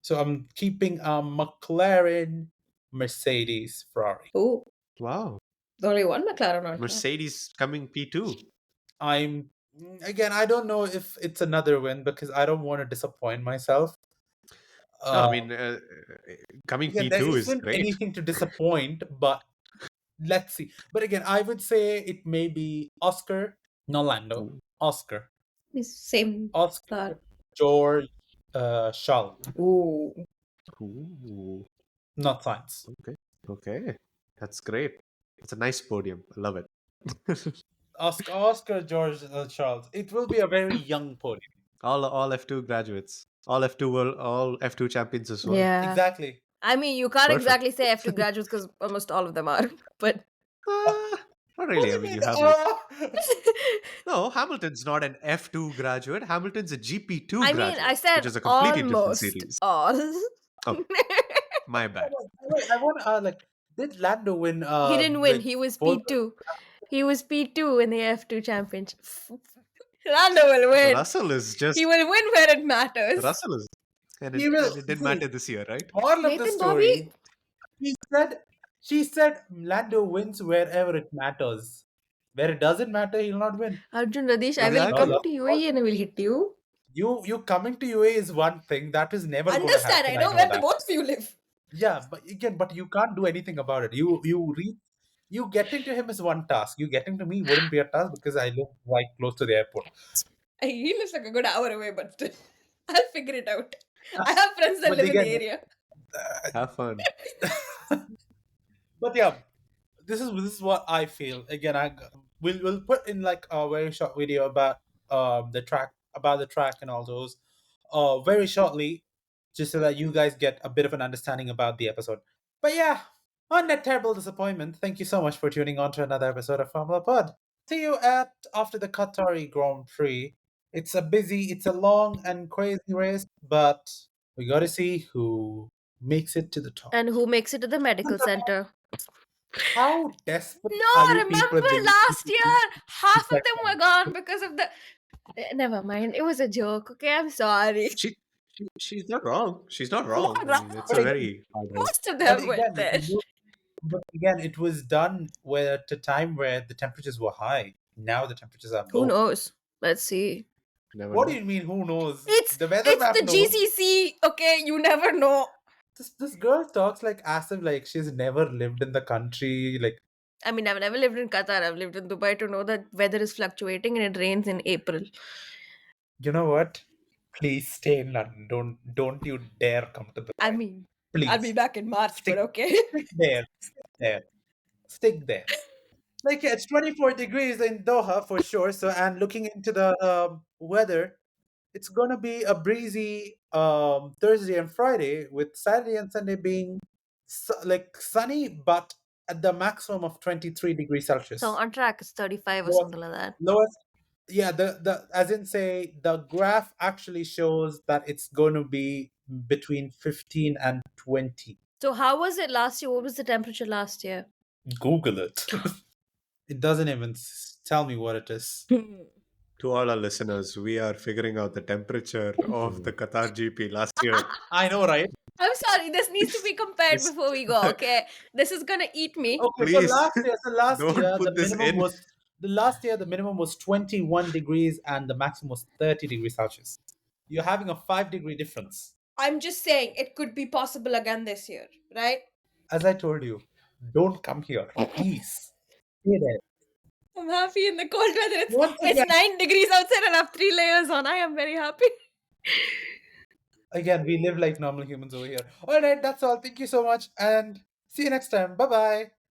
So I'm keeping McLaren, Mercedes, Ferrari. Oh, Wow, only one McLaren on top. Mercedes coming P2. Again, I don't know if it's another win because I don't want to disappoint myself. No, I Uh, mean, coming Again, there P2 is isn't great. anything to disappoint, but let's see. But again, I would say it may be Oscar, not Lando. Ooh, Oscar. It's same thought. Oscar, George, Charles, Ooh. ooh, not Science. okay, okay, that's great. It's a nice podium. I love it. Oscar, George, Charles. It will be a very young podium. All F2 graduates, all F2 champions as well. Yeah. Exactly. I mean, you can't Perfect. exactly say F2 graduates because almost all of them are. But Not What really. do I you mean, mean? you have like no. Hamilton's not an F2 graduate. Hamilton's a GP2 I graduate, mean, I which said is a completely different almost series. all. Oh, my bad. I want to like. Did Lando win? He didn't win. Like He was both. P2. He was P2 in the F2 championship. Lando will win. Russell is just He will win where it matters. Russell is, and He will. it didn't See, matter this year, right? moral of the Nathan story. Bobby? She said Lando wins wherever it matters. Where it doesn't matter, he'll not win. Arjun Radesh, I will Exactly. come to UAE and I will hit you. You coming to UA is one thing that is never going to Understand, happen. I I know know where the that. both of you live. Yeah, but you can't do anything about it. You getting to him is one task. You getting to me wouldn't be a task because I live right close to the airport. He lives like a good hour away, but still, I'll figure it out. I have friends that But live in the again, area. Have fun. but yeah, this is what I feel. Again, we'll put in like a very short video about the track and all those very shortly, just so that you guys get a bit of an understanding about the episode. But yeah, on that terrible disappointment, thank you so much for tuning on to another episode of Formula Pod. See you at after the Qatari Grand Prix. It's a long and crazy race, but we got to see who makes it to the top. And who makes it to the medical center? How desperate No, are you people remember in the last year? Half of Exactly. them were gone because of the. Never mind. It was a joke. Okay, I'm sorry. She She's not wrong. She's not Not wrong. I wrong. mean, it's But a again, very hard race. Most of but them went again, there. but again, it was done where at a time where the temperatures were high. Now the temperatures are Who low. knows? Let's see. Never What do know. you mean? Who knows? It's The weather it's map the knows. GCC. Okay, you never know. This girl talks like as if like she's never lived in the country. Like, I mean, I've never lived in Qatar. I've lived in Dubai to know that weather is fluctuating and it rains in April. you know what? Please stay in London. Don't you dare come to I Dubai. mean, I'll be Please back in March, but stick okay. stick there. Stick there. Stick there. Like yeah, it's 24 degrees in Doha for sure. So and looking into the weather, it's gonna be a breezy Thursday and Friday, with Saturday and Sunday being like sunny, but at the maximum of 23 degrees So Celsius. on track is 35 or Lowest, something like that. lowest, yeah. The as in say the graph actually shows that it's going to be between 15 and 20. So how was it last year? What was the temperature last year? Google it. It doesn't even tell me what it is. To all our listeners, we are figuring out the temperature of the Qatar GP last year. I know, right? I'm sorry, this needs to be compared This- before we go, okay? This is gonna eat me. Okay, so Please last don't year put this in. the minimum was 21 degrees and the maximum was 30 degrees Celsius. You're having a 5-degree difference. I'm just saying it could be possible again this year, right? As I told you, don't come here, please. Stay there. I'm happy in the cold weather. Once It's again, 9 degrees outside and I have 3 layers on. I am very happy. again, we live like normal humans over here. All right, that's all. Thank you so much, and see you next time. Bye bye.